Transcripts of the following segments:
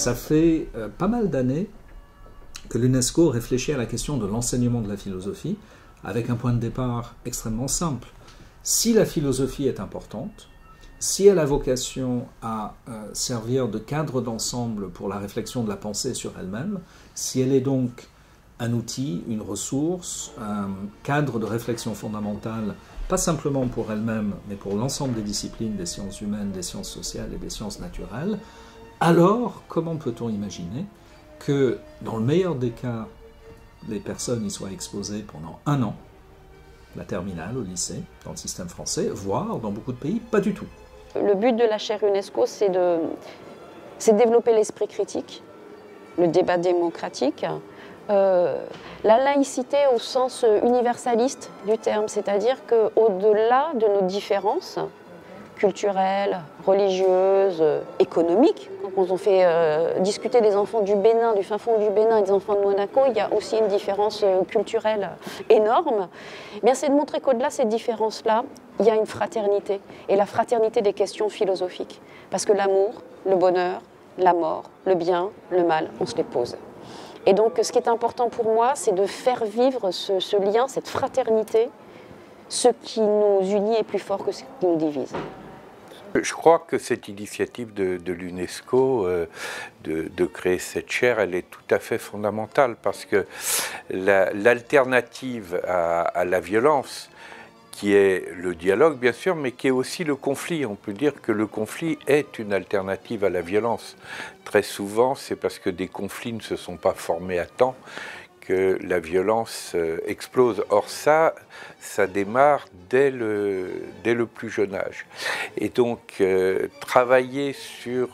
Ça fait pas mal d'années que l'UNESCO réfléchit à la question de l'enseignement de la philosophie avec un point de départ extrêmement simple. Si la philosophie est importante, si elle a vocation à servir de cadre d'ensemble pour la réflexion de la pensée sur elle-même, si elle est donc un outil, une ressource, un cadre de réflexion fondamentale, pas simplement pour elle-même, mais pour l'ensemble des disciplines des sciences humaines, des sciences sociales et des sciences naturelles, alors comment peut-on imaginer que, dans le meilleur des cas, les personnes y soient exposées pendant 1 an, la terminale au lycée, dans le système français, voire dans beaucoup de pays, pas du tout. Le but de la chaire UNESCO, c'est de développer l'esprit critique, le débat démocratique, la laïcité au sens universaliste du terme, c'est-à-dire qu'au-delà de nos différences culturelles, religieuses, économiques, quand on fait discuter des enfants du Bénin, du fin fond du Bénin et des enfants de Monaco, il y a aussi une différence culturelle énorme, c'est de montrer qu'au-delà de ces différences-là, il y a une fraternité, et la fraternité des questions philosophiques. Parce que l'amour, le bonheur, la mort, le bien, le mal, on se les pose. Et donc, ce qui est important pour moi, c'est de faire vivre ce lien, cette fraternité. Ce qui nous unit est plus fort que ce qui nous divise. Je crois que cette initiative de l'UNESCO de créer cette chaire, elle est tout à fait fondamentale parce que l'alternative à la violence, qui est le dialogue bien sûr, mais qui est aussi le conflit. On peut dire que le conflit est une alternative à la violence. Très souvent, c'est parce que des conflits ne se sont pas formés à temps que la violence explose. Or ça démarre dès le plus jeune âge. Et donc, travailler sur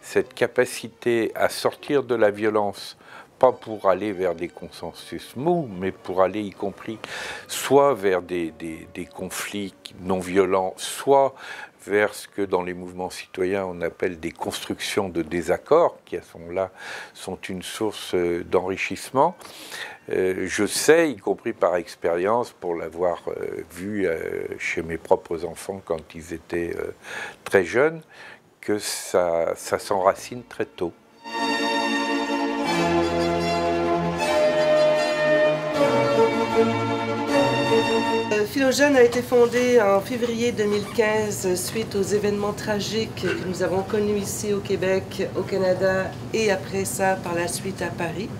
cette capacité à sortir de la violence, pas pour aller vers des consensus mous, mais pour aller y compris soit vers des conflits non violents, soit vers ce que dans les mouvements citoyens on appelle des constructions de désaccords, qui à ce moment-là sont une source d'enrichissement. Je sais, y compris par expérience, pour l'avoir vu chez mes propres enfants quand ils étaient très jeunes, que ça s'enracine très tôt. Philogène a été fondée en février 2015 suite aux événements tragiques que nous avons connus ici au Québec, au Canada et après ça par la suite à Paris,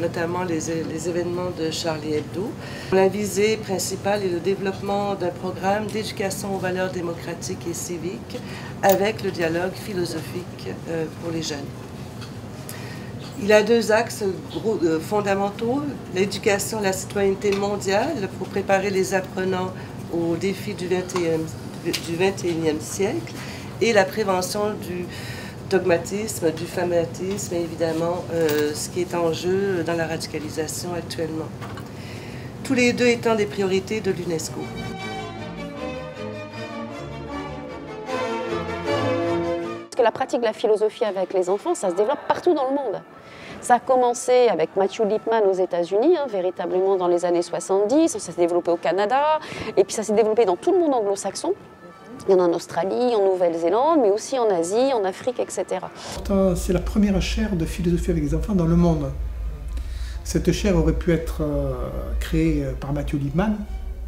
notamment les événements de Charlie Hebdo. La visée principale est le développement d'un programme d'éducation aux valeurs démocratiques et civiques avec le dialogue philosophique pour les jeunes. Il a 2 axes fondamentaux, l'éducation à la citoyenneté mondiale pour préparer les apprenants aux défis du 21e siècle et la prévention du dogmatisme, du fanatisme et évidemment ce qui est en jeu dans la radicalisation actuellement. Tous les 2 étant des priorités de l'UNESCO. Parce que la pratique de la philosophie avec les enfants, ça se développe partout dans le monde. Ça a commencé avec Matthew Lipman aux États-Unis, véritablement dans les années 70, ça s'est développé au Canada, et puis ça s'est développé dans tout le monde anglo-saxon. Il y en a en Australie, en Nouvelle-Zélande, mais aussi en Asie, en Afrique, etc. C'est la première chaire de philosophie avec les enfants dans le monde. Cette chaire aurait pu être créée par Matthew Lipman,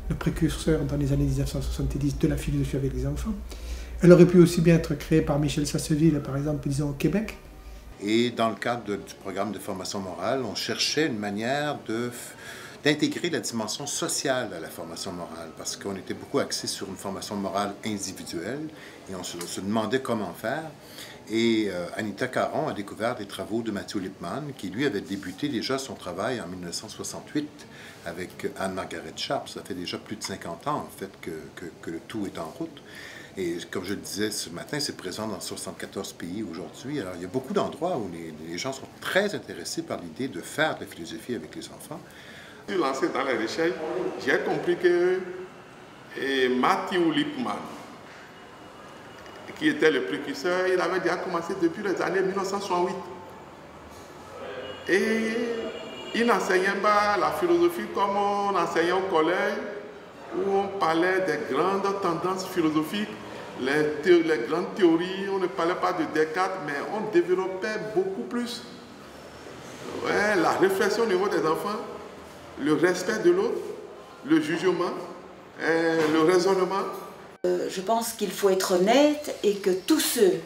le précurseur dans les années 1970 de la philosophie avec les enfants. Elle aurait pu aussi bien être créée par Michel Sasseville, par exemple, disons au Québec. Et dans le cadre du programme de formation morale, on cherchait une manière d'intégrer la dimension sociale à la formation morale, parce qu'on était beaucoup axé sur une formation morale individuelle, et on se demandait comment faire. Et Anita Caron a découvert les travaux de Matthew Lipman, qui lui avait débuté déjà son travail en 1968 avec Anne-Margaret Sharp. Ça fait déjà plus de 50 ans, en fait, que le tout est en route. Et comme je le disais ce matin, c'est présent dans 74 pays aujourd'hui. Alors, il y a beaucoup d'endroits où les gens sont très intéressés par l'idée de faire de la philosophie avec les enfants. Je suis lancé dans les recherches, j'ai compris que Matthew Lipman, qui était le précurseur, il avait déjà commencé depuis les années 1968. Et il n'enseignait pas la philosophie comme on enseignait au collège, où on parlait des grandes tendances philosophiques, les grandes théories, on ne parlait pas de Descartes, mais on développait beaucoup plus. Ouais, la réflexion au niveau des enfants, le respect de l'autre, le jugement, le raisonnement. Je pense qu'il faut être honnête et que tous ceux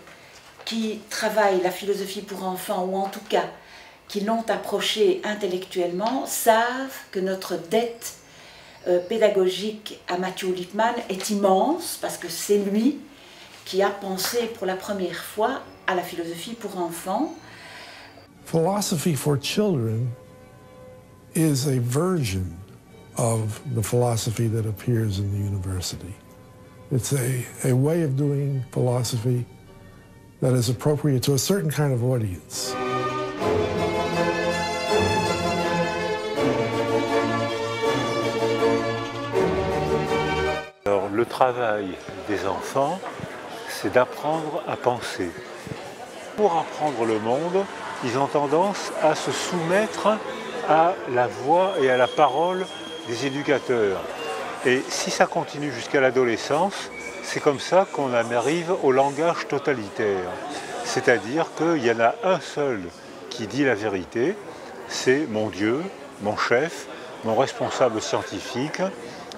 qui travaillent la philosophie pour enfants, ou en tout cas qui l'ont approchée intellectuellement, savent que notre dette pédagogique à Matthew Lipman est immense, parce que c'est lui qui a pensé pour la première fois à la philosophie pour enfants. Philosophy for children is a version of the philosophy that appears in the university. It's a way of doing philosophy that is appropriate to a certain kind of audience. Alors, le travail des enfants, c'est d'apprendre à penser. Pour apprendre le monde, ils ont tendance à se soumettre à la voix et à la parole des éducateurs. Et si ça continue jusqu'à l'adolescence, c'est comme ça qu'on en arrive au langage totalitaire. C'est-à-dire qu'il y en a un seul qui dit la vérité, c'est mon Dieu, mon chef, mon responsable scientifique,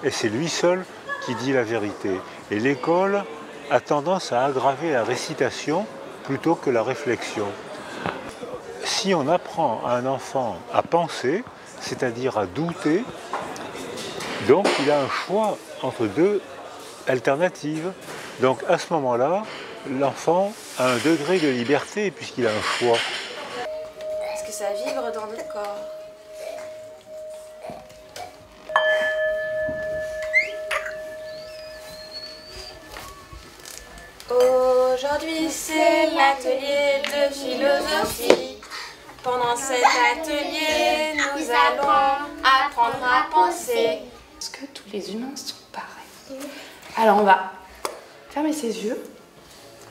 et c'est lui seul qui dit la vérité. Et l'école a tendance à aggraver la récitation plutôt que la réflexion. Si on apprend à un enfant à penser, c'est-à-dire à douter, donc il a un choix entre deux alternatives. Donc à ce moment-là, l'enfant a un degré de liberté puisqu'il a un choix. Est-ce que ça vibre dans le corps? Aujourd'hui, c'est l'atelier de philosophie. Pendant cet atelier, nous allons apprendre à penser. Est-ce que tous les humains sont pareils? Alors on va fermer ses yeux,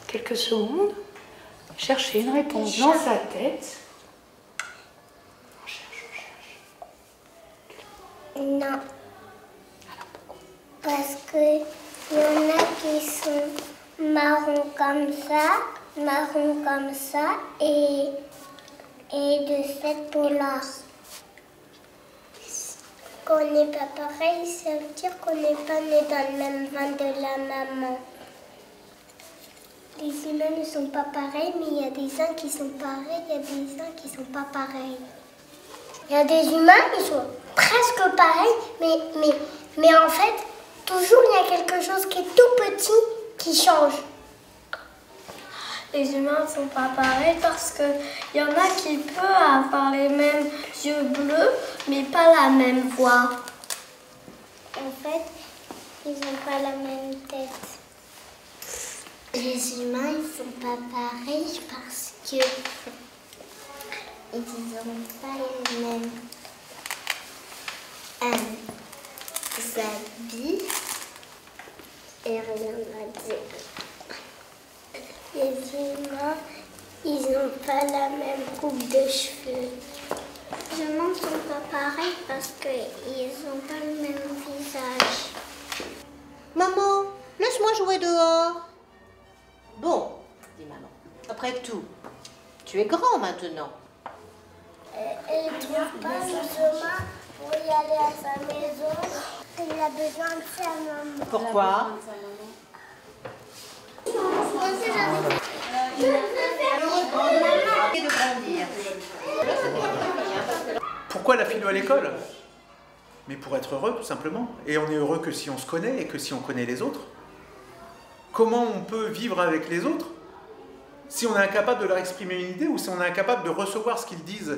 quelques secondes, chercher une réponse dans sa tête. On cherche. Non. Alors pourquoi? Parce qu'il y en a qui sont marron comme ça et de cette polar. Quand on n'est pas pareil, ça veut dire qu'on n'est pas né dans le même ventre de la maman. Les humains ne sont pas pareils, mais il y a des uns qui sont pareils, il y a des uns qui ne sont pas pareils. Il y a des humains qui sont presque pareils, mais en fait, toujours il y a quelque chose qui est tout petit qui change. Les humains ne sont pas pareils parce qu'il y en a qui peuvent avoir les mêmes yeux bleus, mais pas la même voix. En fait, ils n'ont pas la même tête. Les humains, ils ne sont pas pareils parce que ils n'ont pas les mêmes habits et rien à dire. Les humains, ils n'ont pas la même coupe de cheveux. Les humains ne sont pas pareils parce qu'ils n'ont pas le même visage. Maman, laisse-moi jouer dehors. Bon, dit maman, après tout, tu es grand maintenant. Elle ne trouve pas le chemin pour y aller à sa maison. Il a besoin de sa maman. Pourquoi? Pourquoi la philo à l'école? Mais pour être heureux, tout simplement. Et on est heureux que si on se connaît et que si on connaît les autres. Comment on peut vivre avec les autres si on est incapable de leur exprimer une idée ou si on est incapable de recevoir ce qu'ils disent?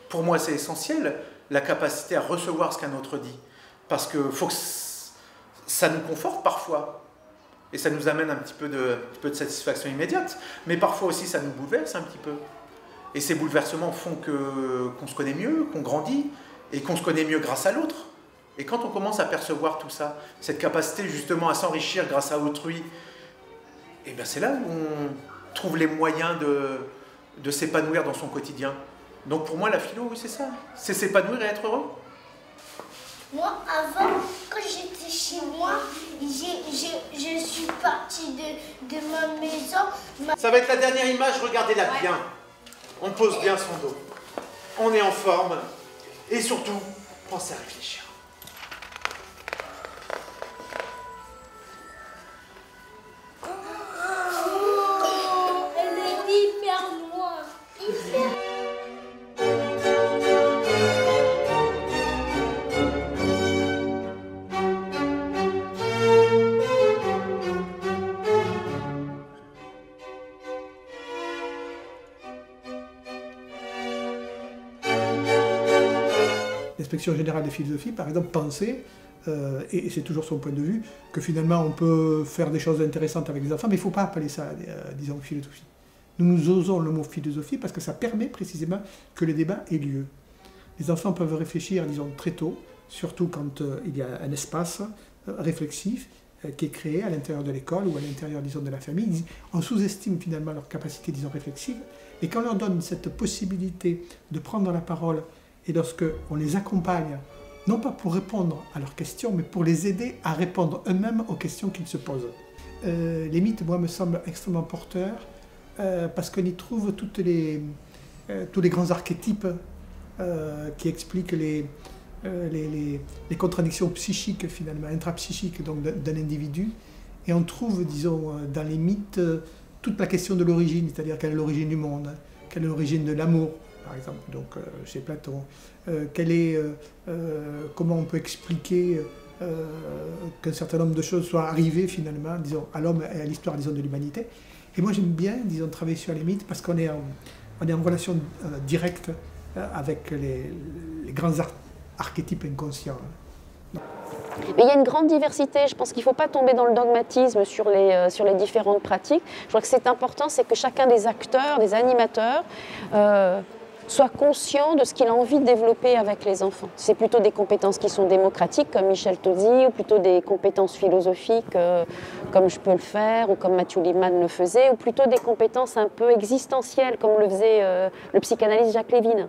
Pour moi, c'est essentiel, la capacité à recevoir ce qu'un autre dit. Parce que faut que ça nous conforte parfois. Et ça nous amène un petit peu de satisfaction immédiate. Mais parfois aussi, ça nous bouleverse un petit peu. Et ces bouleversements font qu'on se connaît mieux, qu'on grandit, et qu'on se connaît mieux grâce à l'autre. Et quand on commence à percevoir tout ça, cette capacité justement à s'enrichir grâce à autrui, et bien c'est là où on trouve les moyens de s'épanouir dans son quotidien. Donc pour moi, la philo, oui, c'est ça. C'est s'épanouir et être heureux. Moi, avant, quand j'étais chez moi, je suis partie de ma maison. Ça va être la dernière image, regardez-la bien. On pose bien son dos. On est en forme. Et surtout, pensez à réfléchir. Elle est hyper noire. L'inspection générale des philosophies, par exemple, pensait, et c'est toujours son point de vue, que finalement on peut faire des choses intéressantes avec les enfants, mais il ne faut pas appeler ça, disons, philosophie. Nous osons le mot philosophie parce que ça permet précisément que le débat ait lieu. Les enfants peuvent réfléchir, disons, très tôt, surtout quand il y a un espace réflexif qui est créé à l'intérieur de l'école ou à l'intérieur, disons, de la famille. On sous-estime finalement leur capacité, disons, réflexive, et quand on leur donne cette possibilité de prendre la parole, et lorsqu'on les accompagne, non pas pour répondre à leurs questions, mais pour les aider à répondre eux-mêmes aux questions qu'ils se posent. Les mythes, moi, me semblent extrêmement porteurs, parce qu'on y trouve tous les grands archétypes qui expliquent les contradictions psychiques, finalement, intrapsychiques d'un individu. Et on trouve, disons, dans les mythes, toute la question de l'origine, c'est-à-dire quelle est l'origine du monde, quelle est l'origine de l'amour, par exemple, donc chez Platon, comment on peut expliquer qu'un certain nombre de choses soient arrivées finalement, disons, à l'homme et à l'histoire, disons, de l'humanité. Et moi j'aime bien, disons, travailler sur les mythes parce qu'on est en relation directe avec les grands archétypes inconscients. Mais il y a une grande diversité, je pense qu'il ne faut pas tomber dans le dogmatisme sur les différentes pratiques. Je crois que c'est important, c'est que chacun des acteurs, des animateurs, soit conscient de ce qu'il a envie de développer avec les enfants. C'est plutôt des compétences qui sont démocratiques, comme Michel Tozzi, ou plutôt des compétences philosophiques, comme je peux le faire, ou comme Mathieu Liebman le faisait, ou plutôt des compétences un peu existentielles, comme le faisait le psychanalyste Jacques Lévin.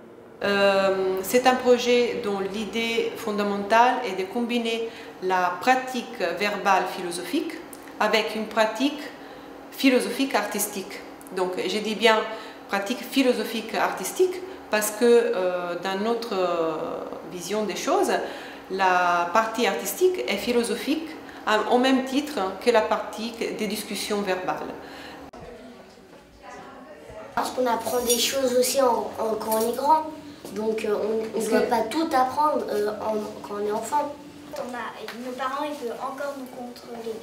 C'est un projet dont l'idée fondamentale est de combiner la pratique verbale philosophique avec une pratique philosophique artistique. Donc, je dis bien pratique philosophique artistique parce que dans notre vision des choses, la partie artistique est philosophique au même titre que la partie des discussions verbales. Parce qu'on apprend des choses aussi quand on est grand, donc on ne peut pas tout apprendre quand on est enfant. Nos parents ils peuvent encore nous contrôler,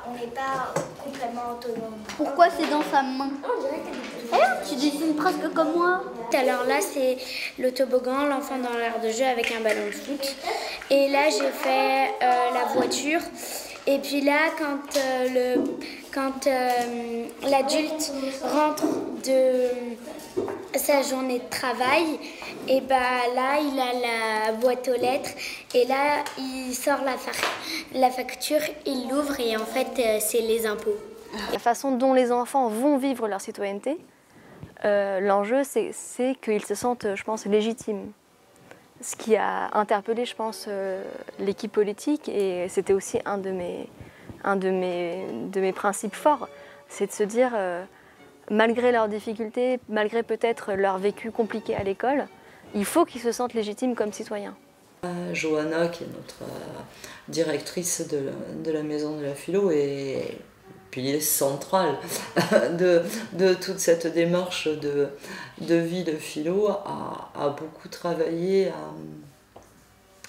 on n'est pas complètement autonome. Pourquoi c'est dans sa main? Tu dessines presque comme moi. Alors là c'est le toboggan, l'enfant dans l'aire de jeu avec un ballon de foot. Et là j'ai fait la voiture. Et puis là quand l'adulte rentre de sa journée de travail, et là il a la boîte aux lettres et là il sort la facture, il l'ouvre et en fait c'est les impôts. La façon dont les enfants vont vivre leur citoyenneté, l'enjeu c'est qu'ils se sentent, je pense, légitimes. Ce qui a interpellé, je pense, l'équipe politique, et c'était aussi un de mes principes forts, c'est de se dire, malgré leurs difficultés, malgré peut-être leur vécu compliqué à l'école, il faut qu'ils se sentent légitimes comme citoyens. Johanna, qui est notre directrice de la maison de la philo, est pilier central de toute cette démarche de vie de philo, a beaucoup travaillé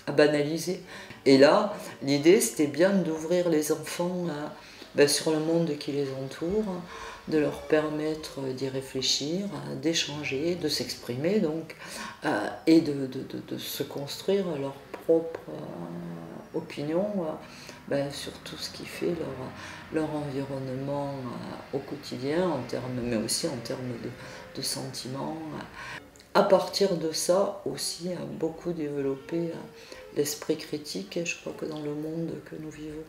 à banaliser. Et là, l'idée, c'était bien d'ouvrir les enfants sur le monde qui les entoure, de leur permettre d'y réfléchir, d'échanger, de s'exprimer, donc, et de se construire leur propre opinion sur tout ce qui fait leur environnement au quotidien, mais aussi en termes de sentiments. À partir de ça aussi, beaucoup développer l'esprit critique, et je crois que dans le monde que nous vivons,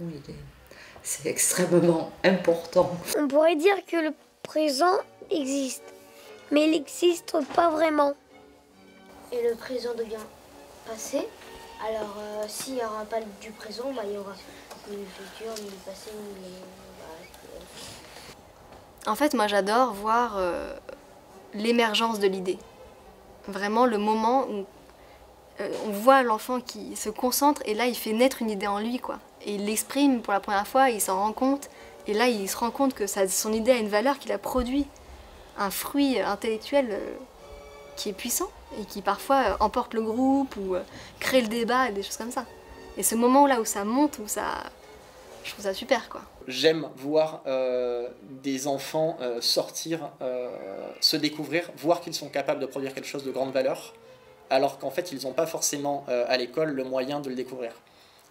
c'est extrêmement important. On pourrait dire que le présent existe, mais il n'existe pas vraiment. Et le présent devient passé, alors s'il n'y aura pas du présent, il y aura ni le futur, ni le passé, ni le... En fait, moi j'adore voir l'émergence de l'idée. Vraiment le moment où on voit l'enfant qui se concentre et là il fait naître une idée en lui, quoi. Et il l'exprime pour la première fois, il s'en rend compte. Et là il se rend compte que son idée a une valeur, qu'il a produit un fruit intellectuel qui est puissant et qui parfois emporte le groupe ou crée le débat et des choses comme ça. Et ce moment-là où ça monte, je trouve ça super, quoi. J'aime voir des enfants sortir, se découvrir, voir qu'ils sont capables de produire quelque chose de grande valeur, alors qu'en fait ils n'ont pas forcément à l'école le moyen de le découvrir.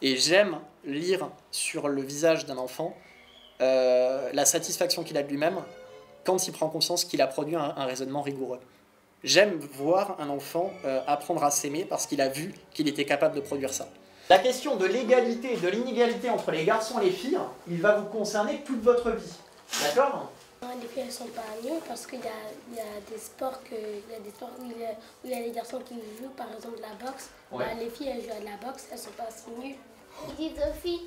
Et j'aime lire sur le visage d'un enfant la satisfaction qu'il a de lui-même quand il prend conscience qu'il a produit un raisonnement rigoureux. J'aime voir un enfant apprendre à s'aimer parce qu'il a vu qu'il était capable de produire ça. La question de l'égalité et de l'inégalité entre les garçons et les filles, il va vous concerner toute votre vie. D'accord ? Les filles, elles sont pas nulles parce qu'il y a des sports, où il y a les garçons qui jouent, par exemple la boxe. Ouais. Bah, les filles, elles jouent à la boxe, elles sont pas si nulles. Ils disent aux filles,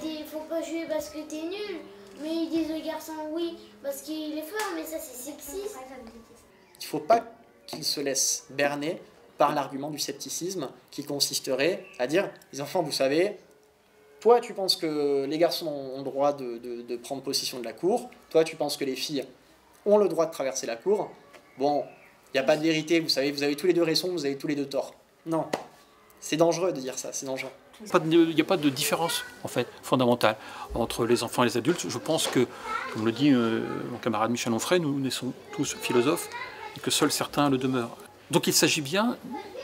il faut pas jouer parce que t'es nul. Mais ils disent aux garçons, oui, parce qu'il est fort, mais ça c'est sexiste. Il faut pas qu'ils se laissent berner par l'argument du scepticisme qui consisterait à dire « Les enfants, vous savez, toi tu penses que les garçons ont le droit de prendre possession de la cour, toi tu penses que les filles ont le droit de traverser la cour. Bon, il n'y a pas de vérité, vous savez, vous avez tous les deux raison, vous avez tous les deux tort. » Non, c'est dangereux de dire ça, c'est dangereux. Il n'y a pas de différence en fait, fondamentale entre les enfants et les adultes. Je pense que, comme le dit mon camarade Michel Onfray, nous naissons tous philosophes et que seuls certains le demeurent. Donc il s'agit bien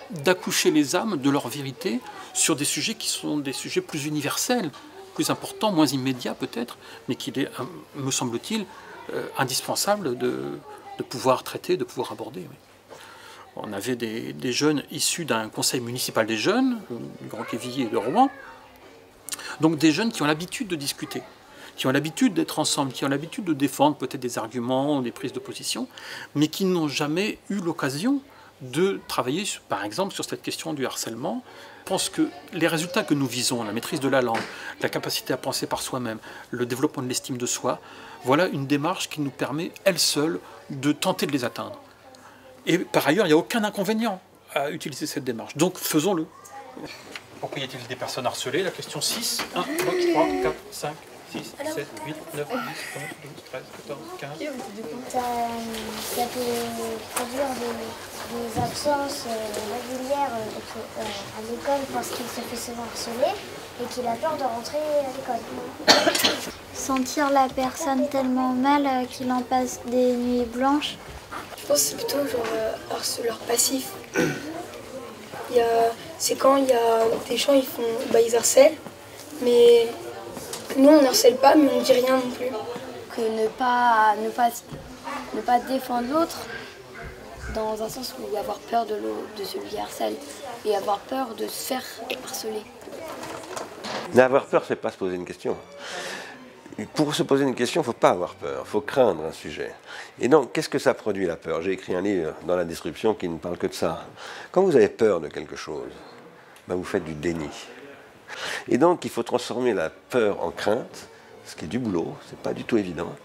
d'accoucher les âmes de leur vérité sur des sujets qui sont des sujets plus universels, plus importants, moins immédiats peut-être, mais qu'il est, me semble-t-il, indispensable de pouvoir traiter, de pouvoir aborder. Oui. On avait des jeunes issus d'un conseil municipal des jeunes, du Grand Quevilly de Rouen, donc des jeunes qui ont l'habitude de discuter, qui ont l'habitude d'être ensemble, qui ont l'habitude de défendre peut-être des arguments, des prises de position, mais qui n'ont jamais eu l'occasion de travailler, par exemple, sur cette question du harcèlement. Je pense que les résultats que nous visons, la maîtrise de la langue, la capacité à penser par soi-même, le développement de l'estime de soi, voilà une démarche qui nous permet, elle seule, de tenter de les atteindre. Et par ailleurs, il n'y a aucun inconvénient à utiliser cette démarche. Donc faisons-le. Pourquoi y a-t-il des personnes harcelées? La question 6. 1, 2, 3, 4, 5, 6, 7, 8, 9, 10, 11, 12, 13, 14, 15. Ça peut produire des absences régulières à l'école parce qu'il se fait souvent harceler et qu'il a peur de rentrer à l'école. Sentir la personne tellement mal qu'il en passe des nuits blanches. Je pense que c'est plutôt genre harceleur passif. C'est quand il y a des gens, ils harcèlent, mais nous on harcèle pas, mais on dit rien non plus. Que ne pas défendre l'autre dans un sens où avoir peur de celui qui harcèle et avoir peur de se faire harceler. N'avoir peur, c'est pas se poser une question. Pour se poser une question, il ne faut pas avoir peur, il faut craindre un sujet. Et donc, qu'est-ce que ça produit la peur? J'ai écrit un livre dans la description qui ne parle que de ça. Quand vous avez peur de quelque chose, ben vous faites du déni. Et donc, il faut transformer la peur en crainte, ce qui est du boulot, c'est pas du tout évident,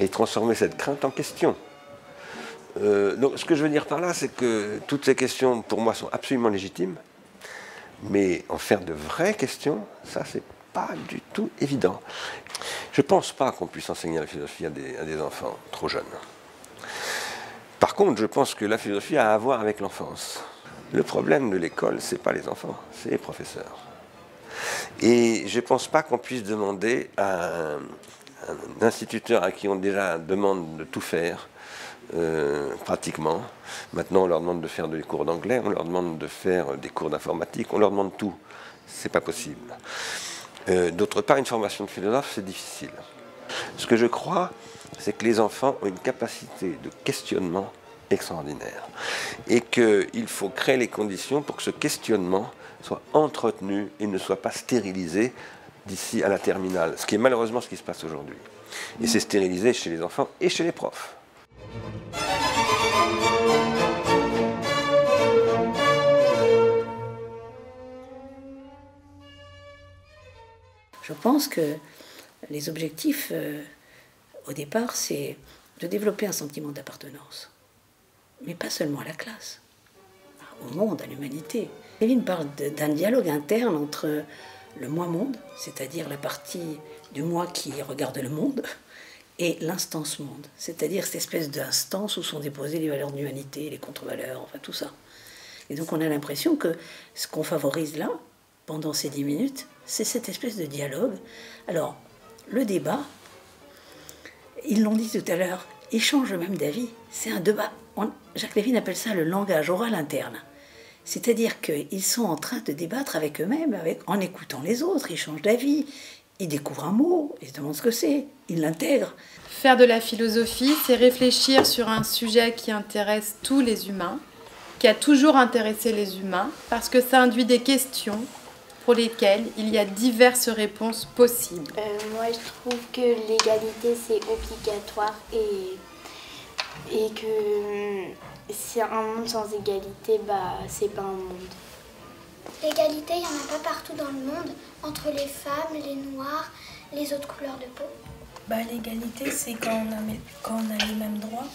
et transformer cette crainte en question. Donc, ce que je veux dire par là, c'est que toutes ces questions, pour moi, sont absolument légitimes, mais en faire de vraies questions, ça, c'est pas du tout évident. Je ne pense pas qu'on puisse enseigner la philosophie à des enfants trop jeunes. Par contre, je pense que la philosophie a à voir avec l'enfance. Le problème de l'école, ce n'est pas les enfants, c'est les professeurs. Et je ne pense pas qu'on puisse demander à un instituteur à qui on déjà demande de tout faire, pratiquement. Maintenant, on leur demande de faire des cours d'anglais, on leur demande de faire des cours d'informatique, on leur demande tout. Ce n'est pas possible. D'autre part, une formation de philosophe, c'est difficile. Ce que je crois, c'est que les enfants ont une capacité de questionnement extraordinaire. Et qu'il faut créer les conditions pour que ce questionnement soit entretenu et ne soit pas stérilisé d'ici à la terminale. Ce qui est malheureusement ce qui se passe aujourd'hui. Et c'est stérilisé chez les enfants et chez les profs. Je pense que les objectifs, au départ, c'est de développer un sentiment d'appartenance. Mais pas seulement à la classe, au monde, à l'humanité. Kevin parle d'un dialogue interne entre le moi-monde, c'est-à-dire la partie du moi qui regarde le monde, et l'instance monde, c'est-à-dire cette espèce d'instance où sont déposées les valeurs de l'humanité, les contre-valeurs, enfin tout ça. Et donc on a l'impression que ce qu'on favorise là, pendant ces 10 minutes, c'est cette espèce de dialogue. Alors, le débat, ils l'ont dit tout à l'heure, ils changent même d'avis. C'est un débat, Jacques Lévin appelle ça le langage oral interne. C'est-à-dire qu'ils sont en train de débattre avec eux-mêmes, en écoutant les autres, ils changent d'avis, ils découvrent un mot, ils se demandent ce que c'est, ils l'intègrent. Faire de la philosophie, c'est réfléchir sur un sujet qui intéresse tous les humains, qui a toujours intéressé les humains, parce que ça induit des questions pour lesquelles il y a diverses réponses possibles. Moi, je trouve que l'égalité, c'est obligatoire et que si un monde sans égalité, c'est pas un monde. L'égalité, il n'y en a pas partout dans le monde, entre les femmes, les noirs, les autres couleurs de peau. L'égalité, c'est quand on a les mêmes droits.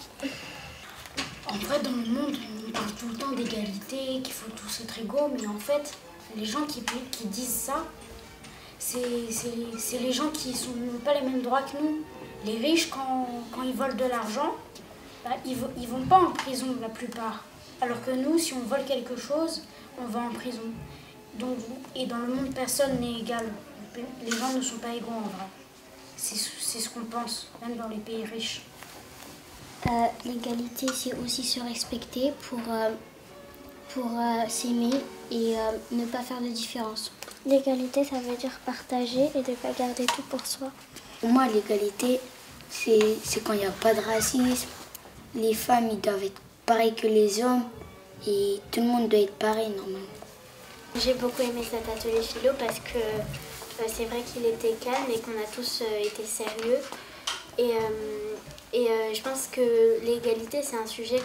En vrai, dans le monde, on parle tout le temps d'égalité, qu'il faut tous être égaux, mais en fait, les gens qui disent ça, c'est les gens qui n'ont pas les mêmes droits que nous. Les riches, quand ils volent de l'argent, ils vont pas en prison la plupart. Alors que nous, si on vole quelque chose, on va en prison. Donc, et dans le monde, personne n'est égal. Les gens ne sont pas égaux en vrai. C'est ce qu'on pense, même dans les pays riches. L'égalité, c'est aussi se respecter pour s'aimer et ne pas faire de différence. L'égalité, ça veut dire partager et de ne pas garder tout pour soi. Pour moi, l'égalité, c'est quand il n'y a pas de racisme. Les femmes, ils doivent être pareils que les hommes et tout le monde doit être pareil normalement. J'ai beaucoup aimé cet atelier philo parce que c'est vrai qu'il était calme et qu'on a tous été sérieux. Et je pense que l'égalité, c'est un sujet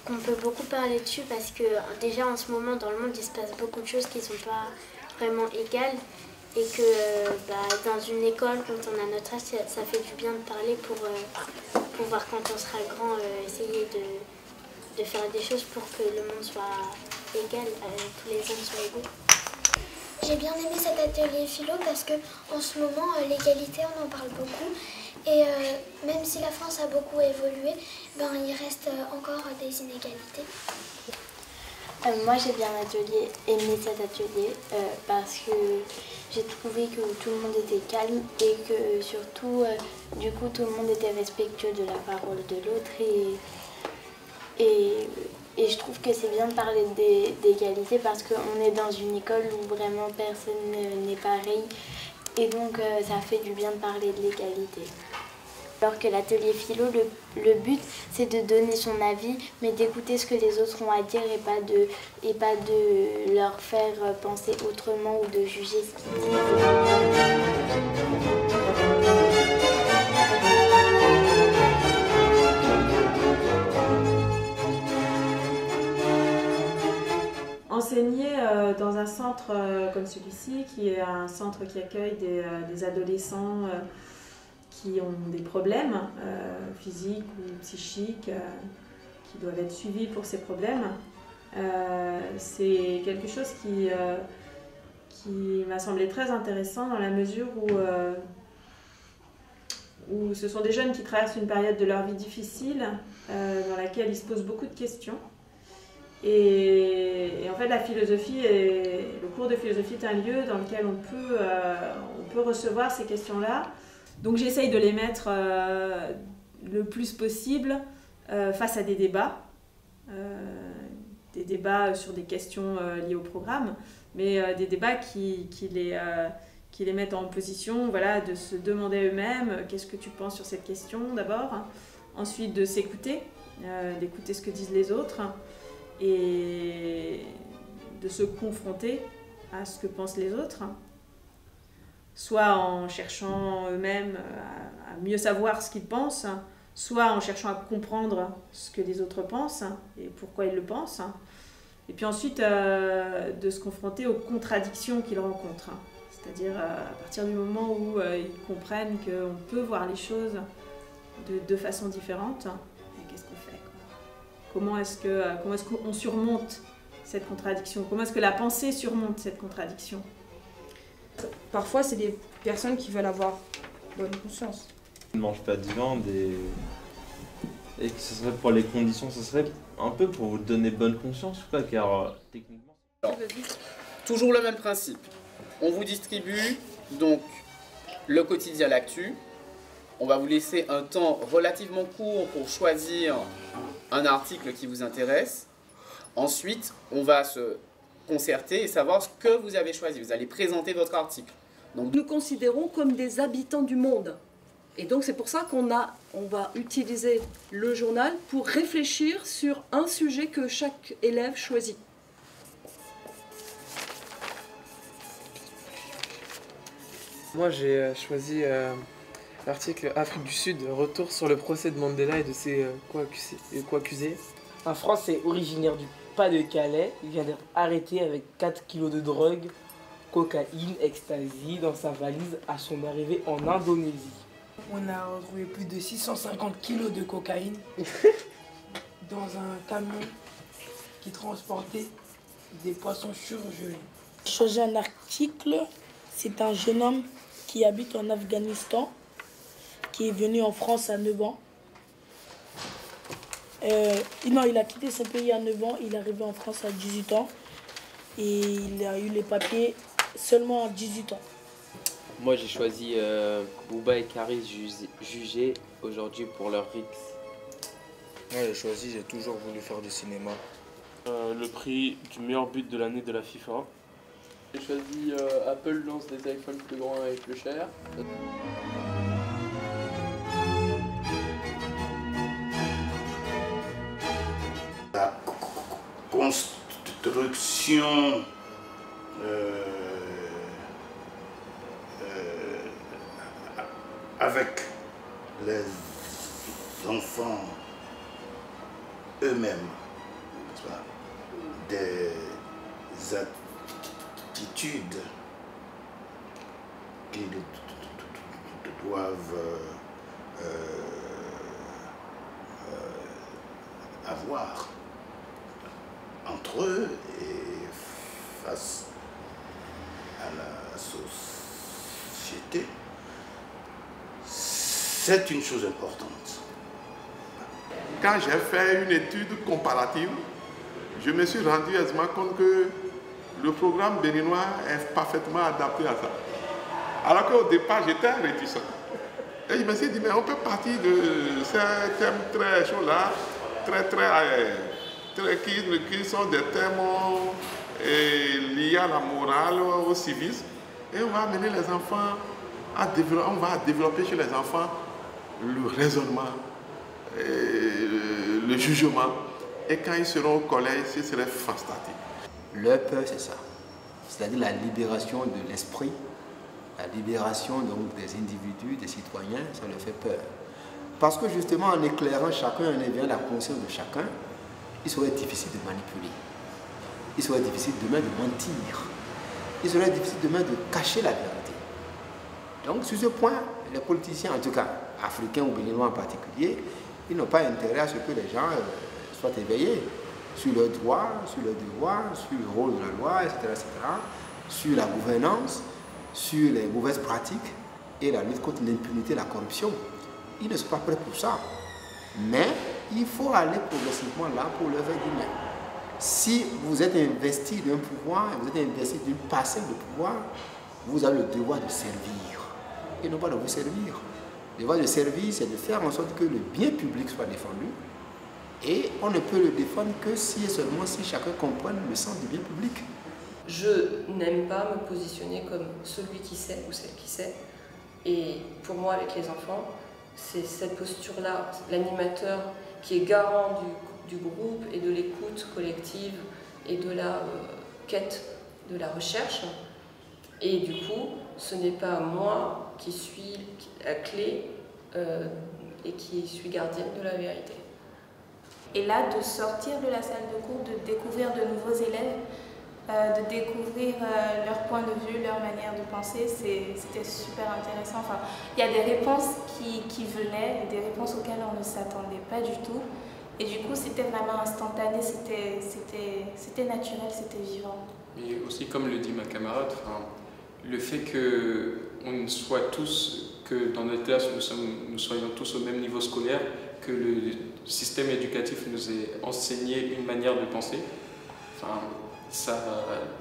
qu'on peut beaucoup parler dessus parce que déjà en ce moment dans le monde, il se passe beaucoup de choses qui ne sont pas vraiment égales. Et que dans une école, quand on a notre âge, ça fait du bien de parler pour pouvoir, quand on sera grand, essayer de faire des choses pour que le monde soit égal, tous les hommes soient égaux. J'ai bien aimé cet atelier philo parce que en ce moment, l'égalité, on en parle beaucoup. Et même si la France a beaucoup évolué, il reste encore des inégalités. Moi, j'ai bien aimé cet atelier parce que j'ai trouvé que tout le monde était calme et que surtout, du coup, tout le monde était respectueux de la parole de l'autre. Et je trouve que c'est bien de parler d'égalité parce qu'on est dans une école où vraiment personne n'est pareil. Et donc, ça fait du bien de parler de l'égalité. Alors que l'atelier philo, le but, c'est de donner son avis, mais d'écouter ce que les autres ont à dire et pas de leur faire penser autrement ou de juger ce qu'ils disent. Enseigner dans un centre comme celui-ci, qui est un centre qui accueille des adolescents qui ont des problèmes physiques ou psychiques, qui doivent être suivis pour ces problèmes, c'est quelque chose qui m'a semblé très intéressant dans la mesure où ce sont des jeunes qui traversent une période de leur vie difficile, dans laquelle ils se posent beaucoup de questions. Et en fait, le cours de philosophie est un lieu dans lequel on peut recevoir ces questions-là. Donc j'essaye de les mettre le plus possible face à des débats sur des questions liées au programme, mais des débats qui les mettent en position de se demander eux-mêmes qu'est-ce que tu penses sur cette question d'abord, ensuite de s'écouter, d'écouter ce que disent les autres et de se confronter à ce que pensent les autres, soit en cherchant eux-mêmes à mieux savoir ce qu'ils pensent, soit en cherchant à comprendre ce que les autres pensent et pourquoi ils le pensent, et puis ensuite de se confronter aux contradictions qu'ils rencontrent. C'est-à-dire à partir du moment où ils comprennent qu'on peut voir les choses de façon différente, et qu'est-ce qu'on fait, quoi? Comment est-ce qu'on surmonte cette contradiction? Comment est-ce que la pensée surmonte cette contradiction? Parfois, c'est des personnes qui veulent avoir bonne conscience. Je ne mange pas de viande et que ce serait pour les conditions, ce serait un peu pour vous donner bonne conscience ou pas, car techniquement... Alors, toujours le même principe. On vous distribue donc le quotidien L'Actu. On va vous laisser un temps relativement court pour choisir un article qui vous intéresse. Ensuite, on va se concerter et savoir ce que vous avez choisi. Vous allez présenter votre article. Donc, nous considérons comme des habitants du monde. Et donc c'est pour ça qu'on va utiliser le journal pour réfléchir sur un sujet que chaque élève choisit. Moi j'ai choisi l'article Afrique du Sud, retour sur le procès de Mandela et de ses co-accusés. Un Français originaire du Pas-de-Calais vient d'être arrêté avec 4 kilos de drogue, cocaïne, ecstasy dans sa valise à son arrivée en Indonésie. On a retrouvé plus de 650 kilos de cocaïne dans un camion qui transportait des poissons surgelés. J'ai choisi un article, c'est un jeune homme qui habite en Afghanistan, qui est venu en France à 9 ans. Non, il a quitté son pays à 9 ans, il est arrivé en France à 18 ans et il a eu les papiers seulement à 18 ans. Moi j'ai choisi Booba et Karis jugés aujourd'hui pour leur Rix. Moi j'ai choisi J'ai toujours voulu faire du cinéma. Le prix du meilleur but de l'année de la FIFA. J'ai choisi Apple lance des iPhones plus grands et plus chers. La construction avec les enfants eux-mêmes, des attitudes qu'ils doivent avoir entre eux et face à la société. C'est une chose importante. Quand j'ai fait une étude comparative, je me suis rendu aisément compte que le programme béninois est parfaitement adapté à ça. Alors qu'au départ, j'étais réticent. Et je me suis dit, mais on peut partir de ces thèmes très chauds là, qui sont des thèmes liés à la morale, au civisme, et on va amener les enfants à développer chez les enfants le raisonnement, le jugement. Et quand ils seront au collège, ce serait fantastique. Leur peur, c'est ça. C'est-à-dire la libération de l'esprit, la libération donc des individus, des citoyens, ça leur fait peur. Parce que justement, en éclairant chacun, en éveillant la conscience de chacun, il serait difficile de manipuler. Il serait difficile demain de mentir. Il serait difficile demain de cacher la vérité. Donc sur ce point, les politiciens, en tout cas africains ou béninois en particulier, ils n'ont pas intérêt à ce que les gens soient éveillés sur leurs droits, sur leurs devoirs, sur le rôle de la loi, etc., sur la gouvernance, sur les mauvaises pratiques et la lutte contre l'impunité et la corruption. Ils ne sont pas prêts pour ça. Mais il faut aller progressivement là pour le faire du bien. Si vous êtes investi d'un pouvoir, vous êtes investi d'une parcelle de pouvoir, vous avez le devoir de servir et non pas de vous servir. Le devoir de servir, c'est de faire en sorte que le bien public soit défendu. Et on ne peut le défendre que si et seulement si chacun comprenne le sens du bien public. Je n'aime pas me positionner comme celui qui sait ou celle qui sait. Et pour moi, avec les enfants, c'est cette posture-là, l'animateur qui est garant du groupe et de l'écoute collective et de la quête de la recherche. Et du coup, ce n'est pas moi qui suis la clé et qui suis gardienne de la vérité. Et là, de sortir de la salle de cours, de découvrir de nouveaux élèves, de découvrir leur point de vue, leur manière de penser. C'était super intéressant. Enfin, il y a des réponses qui venaient, des réponses auxquelles on ne s'attendait pas du tout. Et du coup, c'était vraiment instantané, c'était naturel, c'était vivant. Mais aussi, comme le dit ma camarade, le fait qu'on soit tous, que dans notre classe, nous soyons tous au même niveau scolaire, que le système éducatif nous ait enseigné une manière de penser,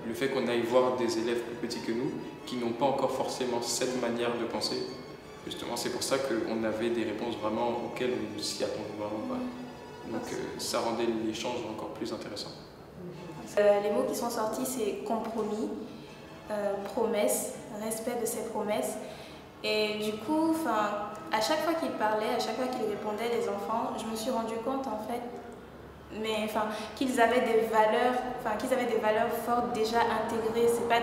le fait qu'on aille voir des élèves plus petits que nous, qui n'ont pas encore forcément cette manière de penser, justement, c'est pour ça qu'on avait des réponses vraiment auxquelles on ne s'y attendait vraiment pas. Donc ça rendait l'échange encore plus intéressant. Les mots qui sont sortis, c'est compromis, promesse, respect de ses promesses. Et du coup, à chaque fois qu'ils parlaient, à chaque fois qu'ils répondaient, les enfants, je me suis rendu compte en fait, qu'ils avaient des valeurs fortes déjà intégrées. C'est pas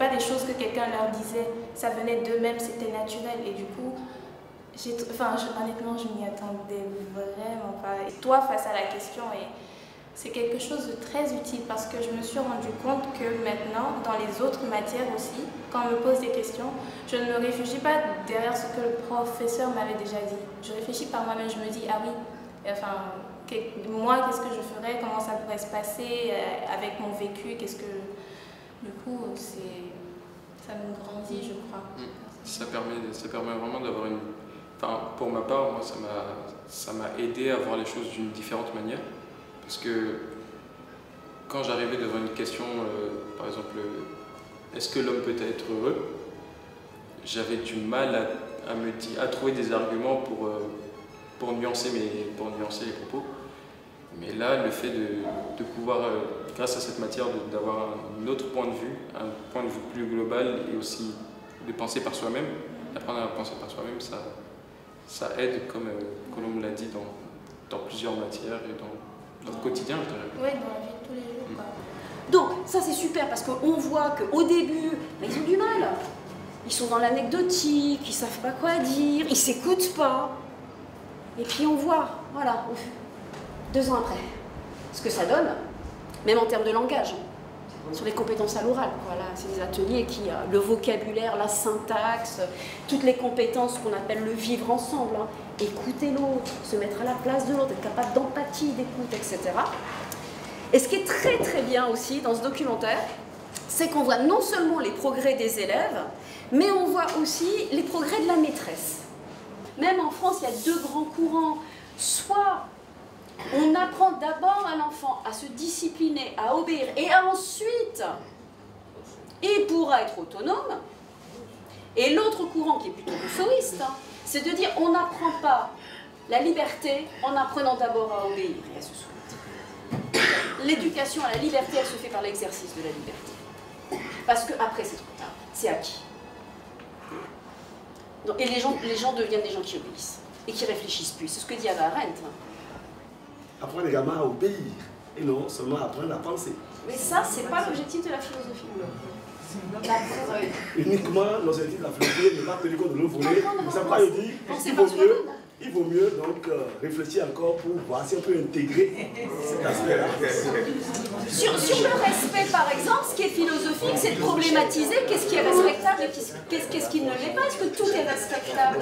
des choses que quelqu'un leur disait, ça venait d'eux-mêmes, c'était naturel. Et du coup, honnêtement, je m'y attendais vraiment pas. Et toi, face à la question, c'est quelque chose de très utile parce que je me suis rendu compte que maintenant, dans les autres matières aussi, quand on me pose des questions, je ne me réfugie pas derrière ce que le professeur m'avait déjà dit. Je réfléchis par moi-même, je me dis, ah oui, moi, qu'est-ce que je ferais, comment ça pourrait se passer avec mon vécu, Du coup, ça me grandit, je crois. Ça permet vraiment d'avoir une... pour ma part, moi, ça m'a aidé à voir les choses d'une différente manière. Parce que quand j'arrivais devant une question, par exemple, est-ce que l'homme peut être heureux? J'avais du mal à trouver des arguments pour nuancer les propos. Mais là, le fait de pouvoir, grâce à cette matière, d'avoir un autre point de vue, un point de vue plus global et aussi de penser par soi-même, d'apprendre à penser par soi-même, ça aide, comme l'on me l'a dit, dans plusieurs matières et dans le quotidien, je dirais. Oui, dans la vie de tous les jours. Quoi. Donc, ça c'est super parce qu'on voit qu'au début, ils ont du mal. Ils sont dans l'anecdotique, ils savent pas quoi dire, ils s'écoutent pas. Et puis on voit, voilà, 2 ans après, ce que ça donne, même en termes de langage, sur les compétences à l'oral. Voilà, c'est des ateliers qui, le vocabulaire, la syntaxe, toutes les compétences qu'on appelle le vivre ensemble, écouter l'autre, se mettre à la place de l'autre, être capable d'empathie, d'écoute, etc. Et ce qui est très très bien aussi dans ce documentaire, c'est qu'on voit non seulement les progrès des élèves, mais on voit aussi les progrès de la maîtresse. Même en France, il y a 2 grands courants. Soit on apprend d'abord à l'enfant à se discipliner, à obéir, et ensuite il pourra être autonome. Et l'autre courant, qui est plutôt rousseauiste, c'est de dire on n'apprend pas la liberté en apprenant d'abord à obéir et à se soumettre. L'éducation à la liberté, elle se fait par l'exercice de la liberté. Parce qu'après, c'est trop tard, c'est acquis. Donc, et les gens deviennent des gens qui obéissent et qui réfléchissent plus. C'est ce que dit Hannah Arendt. Apprendre les gamins à obéir et non seulement apprendre à penser. Mais ça, c'est pas l'objectif de la philosophie. Uniquement l'objectif de la philosophie n'est pas tenir compte de nos volets. C'est pourquoi je dis il vaut mieux donc réfléchir encore pour voir si on peut intégrer cet aspect-là. Sur le respect, par exemple, ce qui est philosophique, c'est de problématiser qu'est-ce qui est respectable et qu'est-ce qui ne l'est pas. Est-ce que tout est respectable?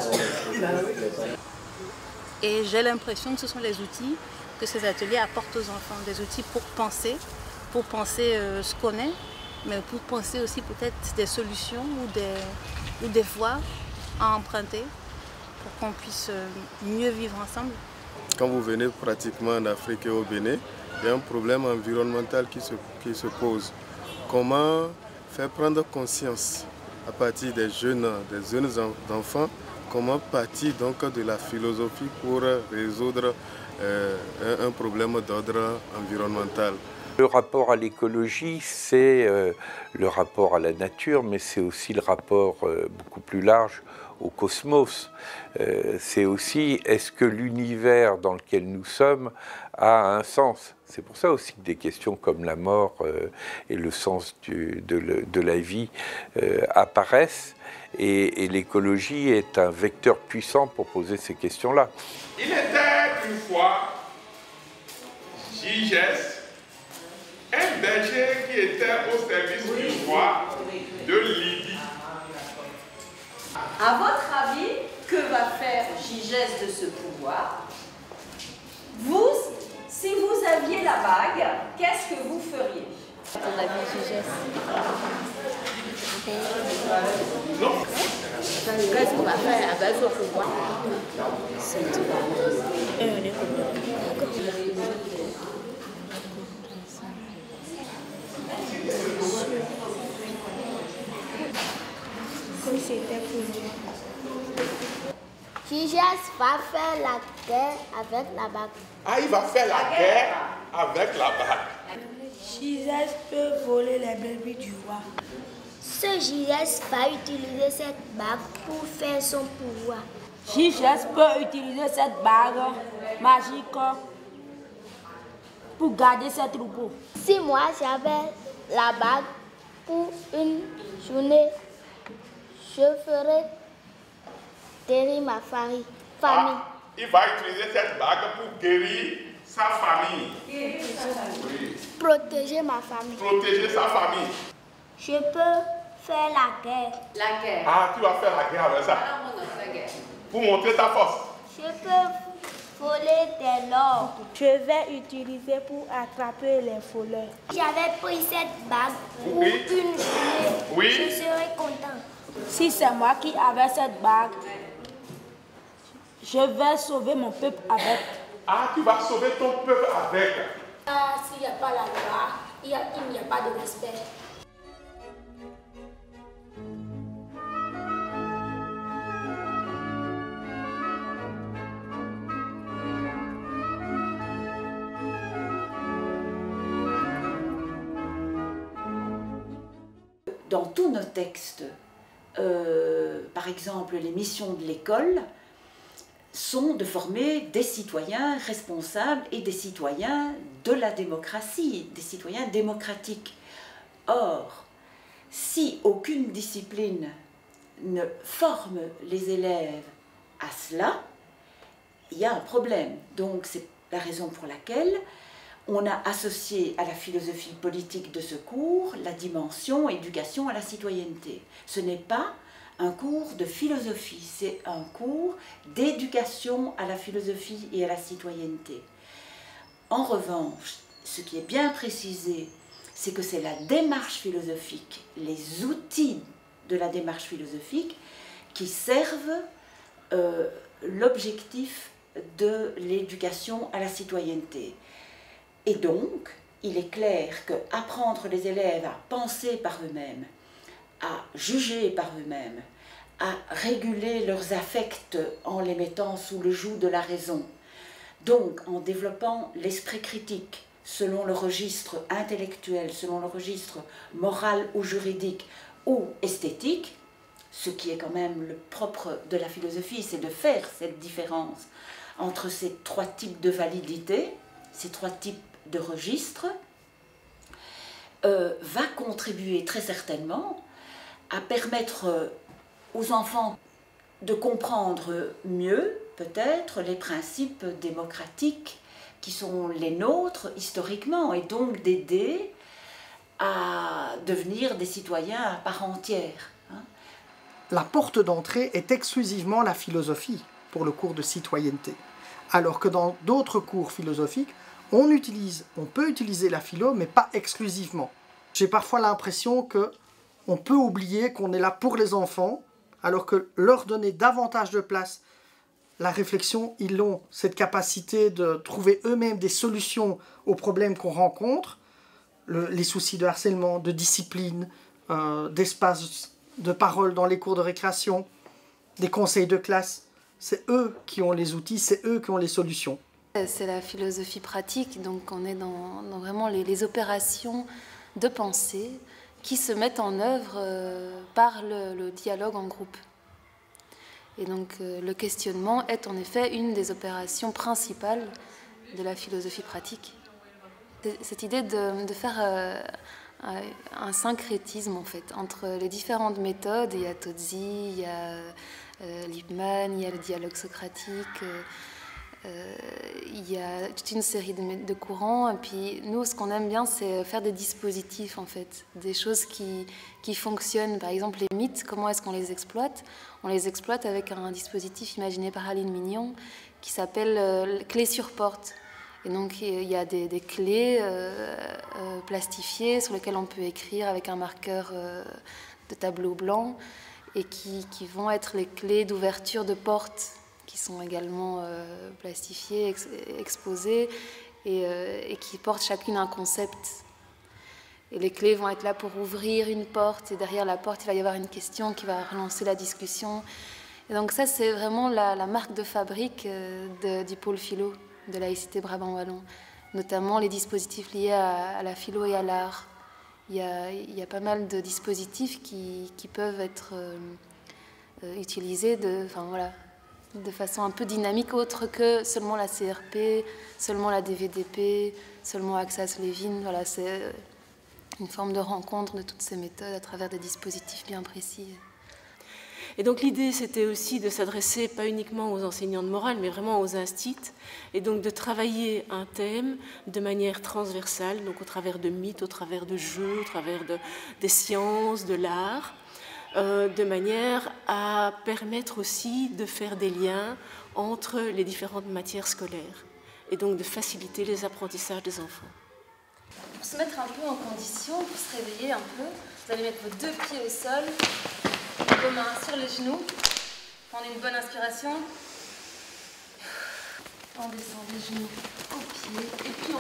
Et j'ai l'impression que ce sont les outils que ces ateliers apportent aux enfants, des outils pour penser ce qu'on est, mais pour penser aussi peut-être des solutions ou des voies à emprunter pour qu'on puisse mieux vivre ensemble. Quand vous venez pratiquement en Afrique et au Bénin, il y a un problème environnemental qui se pose. Comment faire prendre conscience à partir des jeunes enfants, comment partir donc de la philosophie pour résoudre un problème d'ordre environnemental? Le rapport à l'écologie, c'est le rapport à la nature, mais c'est aussi le rapport beaucoup plus large au cosmos. C'est aussi, est-ce que l'univers dans lequel nous sommes a un sens? C'est pour ça aussi que des questions comme la mort et le sens de la vie apparaissent. Et l'écologie est un vecteur puissant pour poser ces questions-là. Il était une fois Gigès, un un berger qui était au service du roi de Libye. À votre avis, que va faire Gigès de ce pouvoir? Vous, si vous aviez la bague, qu'est-ce que vous feriez? À ton avis, Gigès? Non. Qu'est-ce qu'on va faire avec ce pouvoir? C'est tout. Comme c'était pour lui. Gigès va faire la guerre avec la bague. Ah, il va faire la guerre avec la bague. Gigès peut voler les brebis du roi. Ce Gigès va utiliser cette bague pour faire son pouvoir. Gigès peut utiliser cette bague magique pour garder ses troupeaux. Si moi j'avais la bague pour une journée, je ferais guérir ma famille. Ah, il va utiliser cette bague pour guérir sa famille. Oui. Protéger ma famille. Protéger sa famille. Je peux faire la guerre. La guerre. Ah, tu vas faire la guerre avec ça. La guerre. Pour montrer ta force. Je peux voler de l'or. Je vais utiliser pour attraper les voleurs. J'avais pris cette bague pour une journée. Je serais content. Si c'est moi qui avais cette bague, je vais sauver mon peuple avec. Ah, tu vas sauver ton peuple avec. Ah, s'il n'y a pas la loi, il n'y a pas de respect. Dans tous nos textes, par exemple, les missions de l'école sont de former des citoyens responsables et des citoyens de la démocratie, des citoyens démocratiques. Or, si aucune discipline ne forme les élèves à cela, il y a un problème. Donc c'est la raison pour laquelle on a associé à la philosophie politique de ce cours la dimension éducation à la citoyenneté. Ce n'est pas un cours de philosophie, c'est un cours d'éducation à la philosophie et à la citoyenneté. En revanche, ce qui est bien précisé, c'est que c'est la démarche philosophique, les outils de la démarche philosophique qui servent l'objectif de l'éducation à la citoyenneté. Et donc, il est clair que apprendre les élèves à penser par eux-mêmes, à juger par eux-mêmes, à réguler leurs affects en les mettant sous le joug de la raison, donc en développant l'esprit critique selon le registre intellectuel, selon le registre moral ou juridique ou esthétique, ce qui est quand même le propre de la philosophie, c'est de faire cette différence entre ces trois types de validité, ces trois types de registres, va contribuer très certainement à permettre aux enfants de comprendre mieux, peut-être, les principes démocratiques qui sont les nôtres historiquement, et donc d'aider à devenir des citoyens à part entière. La porte d'entrée est exclusivement la philosophie pour le cours de citoyenneté, alors que dans d'autres cours philosophiques, on peut utiliser la philo, mais pas exclusivement. J'ai parfois l'impression qu'on peut oublier qu'on est là pour les enfants, alors que leur donner davantage de place, la réflexion, ils ont cette capacité de trouver eux-mêmes des solutions aux problèmes qu'on rencontre, les soucis de harcèlement, de discipline, d'espace de parole dans les cours de récréation, des conseils de classe. C'est eux qui ont les outils, c'est eux qui ont les solutions. C'est la philosophie pratique, donc on est dans vraiment les opérations de pensée qui se mettent en œuvre par le dialogue en groupe. Et donc le questionnement est en effet une des opérations principales de la philosophie pratique. Cette idée de faire un syncrétisme en fait entre les différentes méthodes, il y a Tozzi, il y a Lippmann, il y a le dialogue socratique, Il y a toute une série de courants. Et puis nous, ce qu'on aime bien, c'est faire des dispositifs, en fait. Des choses qui fonctionnent. Par exemple, les mythes, comment est-ce qu'on les exploite? On les exploite avec un dispositif imaginé par Aline Mignon qui s'appelle clé sur porte. Et donc, il y a des clés plastifiées sur lesquelles on peut écrire avec un marqueur de tableau blanc et qui vont être les clés d'ouverture de portes qui sont également plastifiées, exposées et qui portent chacune un concept. Et les clés vont être là pour ouvrir une porte et derrière la porte, il va y avoir une question qui va relancer la discussion. Et donc ça, c'est vraiment la marque de fabrique du pôle philo de laïcité Brabant Wallon, notamment les dispositifs liés à la philo et à l'art. Il y a pas mal de dispositifs qui peuvent être utilisés de façon un peu dynamique, autre que seulement la CRP, seulement la DVDP, seulement Axas Lévin. Voilà, c'est une forme de rencontre de toutes ces méthodes à travers des dispositifs bien précis. Et donc l'idée, c'était aussi de s'adresser pas uniquement aux enseignants de morale, mais vraiment aux instits, et donc de travailler un thème de manière transversale, donc au travers de mythes, au travers de jeux, au travers des sciences, de l'art, de manière à permettre aussi de faire des liens entre les différentes matières scolaires, et donc de faciliter les apprentissages des enfants. Pour se mettre un peu en condition, pour se réveiller un peu, vous allez mettre vos 2 pieds au sol, vos mains sur les genoux, prendre une bonne inspiration, on descend les genoux aux pieds, et puis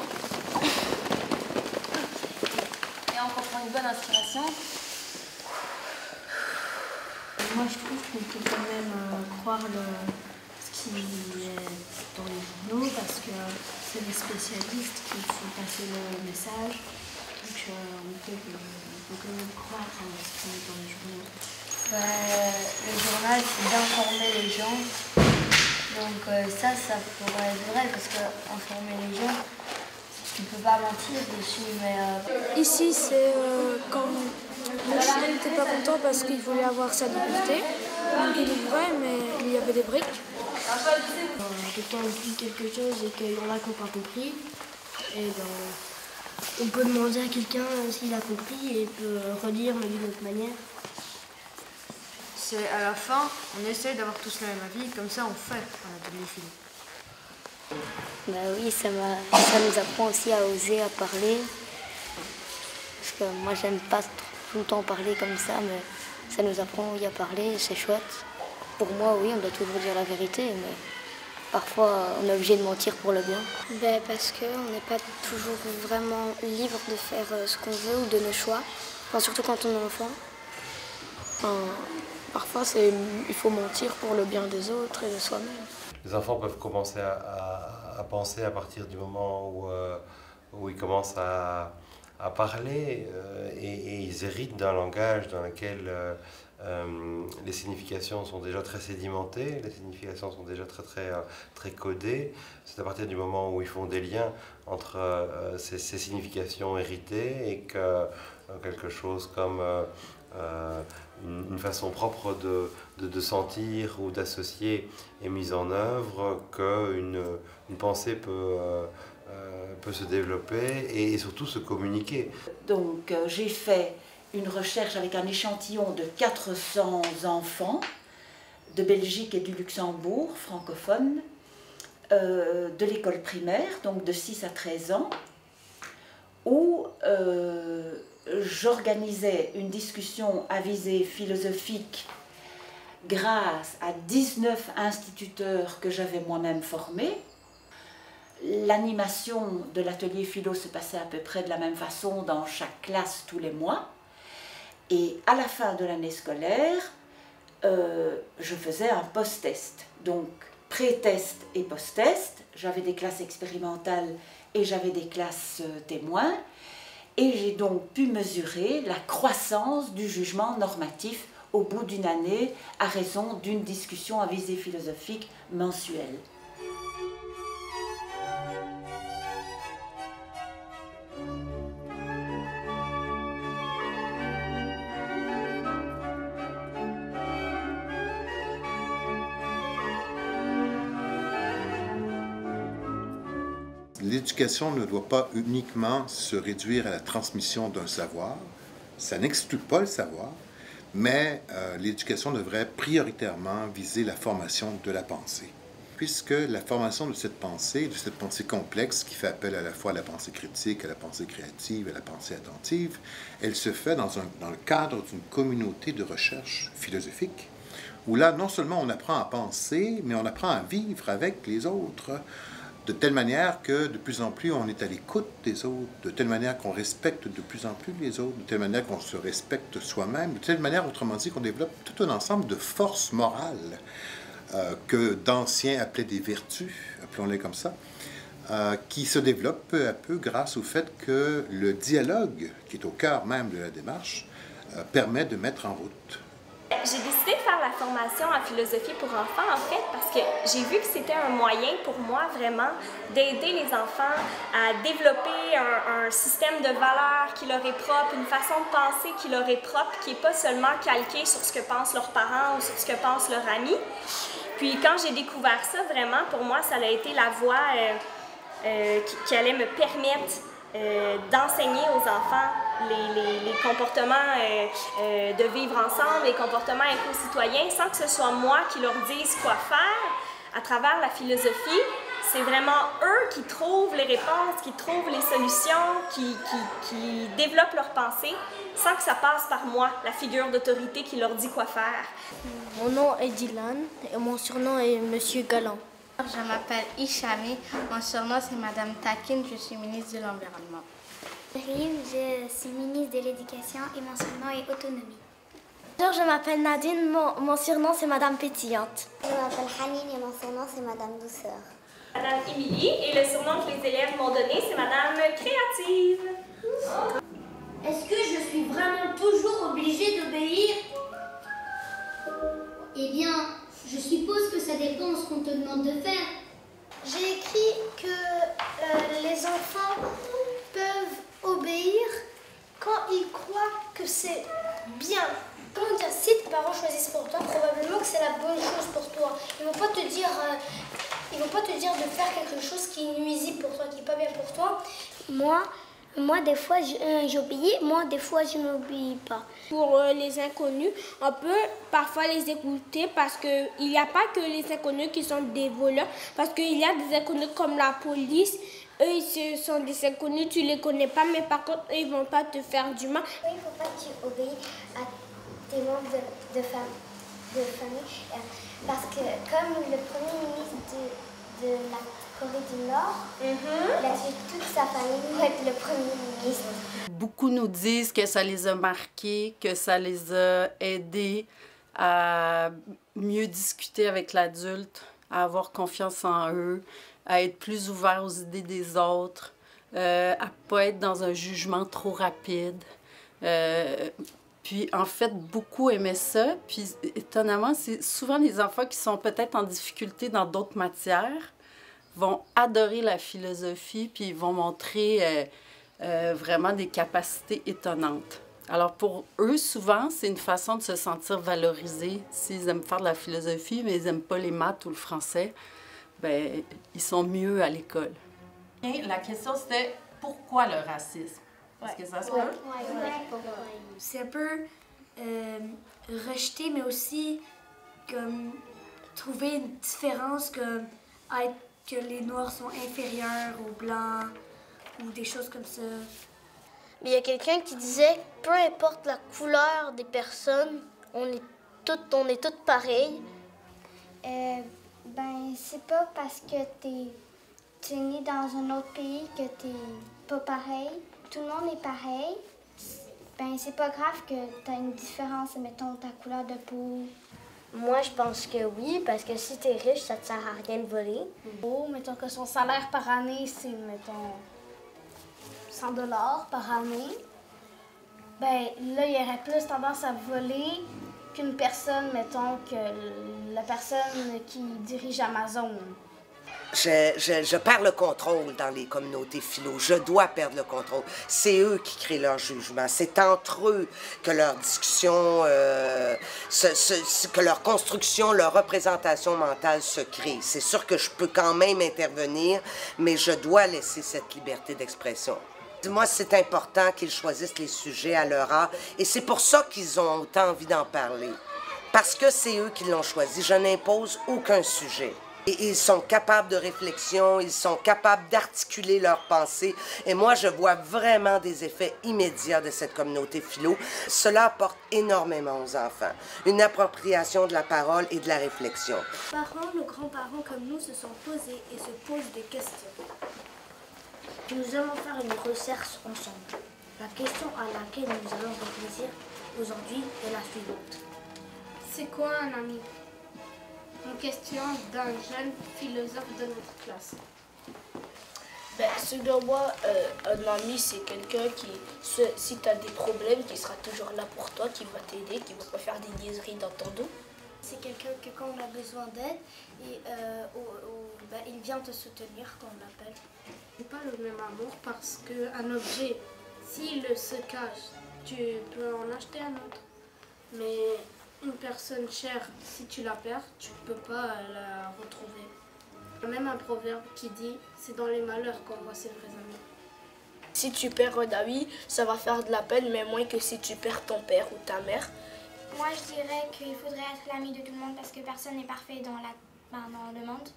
et encore prendre une bonne inspiration. Moi je trouve qu'on peut quand même croire ce qui est dans les journaux parce que c'est les spécialistes qui font passer le message, donc on peut quand même croire ce qui est dans les journaux. Le journal, c'est d'informer les gens. Donc ça pourrait être vrai parce qu'informer les gens, tu ne peux pas mentir dessus. Mais Ici, c'est quand le chien n'était pas content parce qu'il voulait avoir sa liberté. Donc il ouvrait, mais il y avait des briques. Quelqu'un dit quelque chose et qu'il y en a qui n'ont pas compris. Et on peut demander à quelqu'un s'il a compris et il peut redire mais d'une autre manière. C'est à la fin, on essaye d'avoir tous le même avis, comme ça on fait un atelier philo. Bah oui, ça nous apprend aussi à oser, à parler. Parce que moi j'aime pas tout le temps parler comme ça, mais ça nous apprend oui, à parler, c'est chouette. Pour moi, oui, on doit toujours dire la vérité, mais parfois on est obligé de mentir pour le bien. Parce qu'on n'est pas toujours vraiment libre de faire ce qu'on veut ou de nos choix, enfin, surtout quand on est enfant. Parfois, il faut mentir pour le bien des autres et de soi-même. Les enfants peuvent commencer à penser à partir du moment où ils commencent à parler et ils héritent d'un langage dans lequel les significations sont déjà très sédimentées, les significations sont déjà très codées. C'est à partir du moment où ils font des liens entre ces significations héritées et que quelque chose comme une façon propre de sentir ou d'associer est mise en œuvre, qu'une pensée peut se développer et surtout se communiquer. Donc j'ai fait une recherche avec un échantillon de 400 enfants de Belgique et du Luxembourg, francophones, de l'école primaire, donc de 6 à 13 ans, où j'organisais une discussion à visée philosophique grâce à 19 instituteurs que j'avais moi-même formés. L'animation de l'atelier philo se passait à peu près de la même façon dans chaque classe tous les mois. Et à la fin de l'année scolaire, je faisais un post-test. Donc pré-test et post-test, j'avais des classes expérimentales et j'avais des classes témoins. Et j'ai donc pu mesurer la croissance du jugement normatif au bout d'une année à raison d'une discussion à visée philosophique mensuelle. l'éducation ne doit pas uniquement se réduire à la transmission d'un savoir. Ça n'exclut pas le savoir, mais l'éducation devrait prioritairement viser la formation de la pensée. Puisque la formation de cette pensée complexe, qui fait appel à la fois à la pensée critique, à la pensée créative, à la pensée attentive, elle se fait dans le cadre d'une communauté de recherche philosophique, où là, non seulement on apprend à penser, mais on apprend à vivre avec les autres, de telle manière que de plus en plus on est à l'écoute des autres, de telle manière qu'on respecte de plus en plus les autres, de telle manière qu'on se respecte soi-même, de telle manière, autrement dit, qu'on développe tout un ensemble de forces morales que d'anciens appelaient des vertus, appelons-les comme ça, qui se développent peu à peu grâce au fait que le dialogue, qui est au cœur même de la démarche, permet de mettre en route. J'ai décidé de faire la formation en philosophie pour enfants, en fait, parce que j'ai vu que c'était un moyen pour moi, vraiment, d'aider les enfants à développer un système de valeurs qui leur est propre, une façon de penser qui leur est propre, qui n'est pas seulement calquée sur ce que pensent leurs parents ou sur ce que pensent leurs amis. Puis quand j'ai découvert ça, vraiment, pour moi, ça a été la voie qui allait me permettre d'enseigner aux enfants les comportements de vivre ensemble, les comportements éco-citoyens, sans que ce soit moi qui leur dise quoi faire. À travers la philosophie, c'est vraiment eux qui trouvent les réponses, qui trouvent les solutions, qui développent leur pensée, sans que ça passe par moi, la figure d'autorité qui leur dit quoi faire. Mon nom est Dylan et mon surnom est Monsieur Galant. Je m'appelle Ishami, mon surnom c'est Madame Takin, je suis ministre de l'Environnement. Je suis ministre de l'Éducation et mon surnom est Autonomie. Bonjour, je m'appelle Nadine, mon surnom c'est Madame Pétillante. Je m'appelle Hanine et mon surnom c'est Madame Douceur. Madame Émilie et le surnom que les élèves m'ont donné c'est Madame Créative. Est-ce que je suis vraiment toujours obligée d'obéir? Eh bien, je suppose que ça dépend de ce qu'on te demande de faire. J'ai écrit que les enfants peuvent obéir quand ils croient que c'est bien. Comment dire, si tes parents choisissent pour toi, probablement que c'est la bonne chose pour toi. Ils vont pas te dire de faire quelque chose qui est nuisible pour toi, qui n'est pas bien pour toi. Moi, des fois, j'obéis, moi, des fois, je n'obéis pas. Pour les inconnus, on peut parfois les écouter parce qu'il n'y a pas que les inconnus qui sont des voleurs, parce qu'il y a des inconnus comme la police. Eux, ils sont des inconnus, tu ne les connais pas, mais par contre, eux, ils ne vont pas te faire du mal. Il ne faut pas que tu obéis à tes membres de famille, parce que comme le premier ministre de la Corée du Nord, il a tué toute sa famille pour être le premier ministre. Beaucoup nous disent que ça les a marqués, que ça les a aidés à mieux discuter avec l'adulte, à avoir confiance en eux, à être plus ouverts aux idées des autres, à ne pas être dans un jugement trop rapide. Puis, en fait, beaucoup aimaient ça. Puis, étonnamment, c'est souvent les enfants qui sont peut-être en difficulté dans d'autres matières vont adorer la philosophie, puis ils vont montrer vraiment des capacités étonnantes. Alors, pour eux, souvent, c'est une façon de se sentir valorisés. S'ils aiment faire de la philosophie, mais ils n'aiment pas les maths ou le français, bien, ils sont mieux à l'école. Et la question, c'était pourquoi le racisme? Est-ce que ça se peut? C'est un peu rejeter, mais aussi comme trouver une différence, comme être que les Noirs sont inférieurs aux Blancs ou des choses comme ça. Mais il y a quelqu'un qui disait, peu importe la couleur des personnes, on est toutes pareilles. C'est pas parce que t'es né dans un autre pays que t'es pas pareil. Tout le monde est pareil. C'est pas grave que t'as une différence, mettons, ta couleur de peau. Moi, je pense que oui, parce que si t'es riche, ça te sert à rien de voler. Mettons que son salaire par année, c'est, mettons, 100 $ par année. Là, il y aurait plus tendance à voler qu'une personne, mettons, que la personne qui dirige Amazon. je perds le contrôle dans les communautés philo. Je dois perdre le contrôle. C'est eux qui créent leur jugement. C'est entre eux que leur discussion, que leur construction, leur représentation mentale se crée. C'est sûr que je peux quand même intervenir, mais je dois laisser cette liberté d'expression. Moi, c'est important qu'ils choisissent les sujets à leur âge, et c'est pour ça qu'ils ont autant envie d'en parler. Parce que c'est eux qui l'ont choisi. Je n'impose aucun sujet. Et ils sont capables de réflexion, ils sont capables d'articuler leurs pensées. Et moi, je vois vraiment des effets immédiats de cette communauté philo. Cela apporte énormément aux enfants. Une appropriation de la parole et de la réflexion. Les parents, nos grands-parents comme nous se sont posés et se posent des questions. Nous allons faire une recherche ensemble. La question à laquelle nous allons réfléchir aujourd'hui est la suivante. C'est quoi un ami? Une question d'un jeune philosophe de notre classe. Selon moi, un ami, c'est quelqu'un qui, si tu as des problèmes, qui sera toujours là pour toi, qui va t'aider, qui va pas faire des niaiseries dans ton dos. C'est quelqu'un que quand on a besoin d'aide, il vient te soutenir quand on l'appelle. C'est pas le même amour parce qu'un objet, s'il se cache, tu peux en acheter un autre. Mais une personne chère, si tu la perds, tu ne peux pas la retrouver. Il y a même un proverbe qui dit « c'est dans les malheurs qu'on voit ses vrais amis ». Si tu perds un ami, ça va faire de la peine, mais moins que si tu perds ton père ou ta mère. Moi, je dirais qu'il faudrait être l'ami de tout le monde parce que personne n'est parfait dans le monde.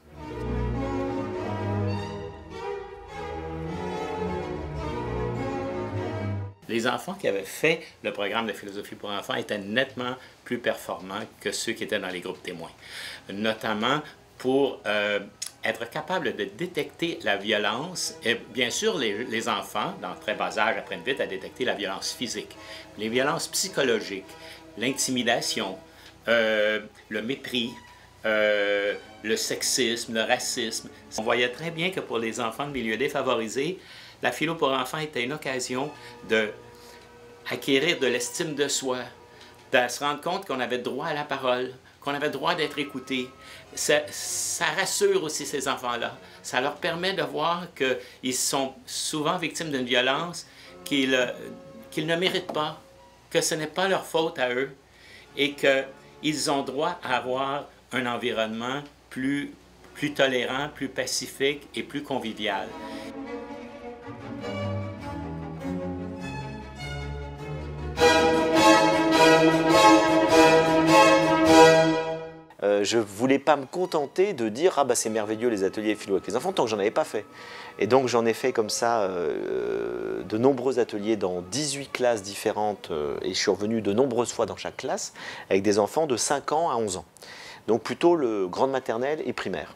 Les enfants qui avaient fait le programme de philosophie pour enfants étaient nettement plus performants que ceux qui étaient dans les groupes témoins, notamment pour être capables de détecter la violence. Et bien sûr, les enfants, dans très bas âge, apprennent vite à détecter la violence physique, les violences psychologiques, l'intimidation, le mépris, le sexisme, le racisme. On voyait très bien que pour les enfants de milieux défavorisés, la philo pour enfants était une occasion d'acquérir de l'estime de soi, de se rendre compte qu'on avait droit à la parole, qu'on avait droit d'être écouté. Ça rassure aussi ces enfants-là. Ça leur permet de voir qu'ils sont souvent victimes d'une violence qu'ils ne méritent pas, que ce n'est pas leur faute à eux et qu'ils ont droit à avoir un environnement plus tolérant, plus pacifique et plus convivial. Je ne voulais pas me contenter de dire « Ah bah c'est merveilleux les ateliers philo avec les enfants » tant que j'en avais pas fait. Et donc j'en ai fait comme ça de nombreux ateliers dans 18 classes différentes et je suis revenu de nombreuses fois dans chaque classe avec des enfants de 5 ans à 11 ans. Donc plutôt le grande maternelle et primaire.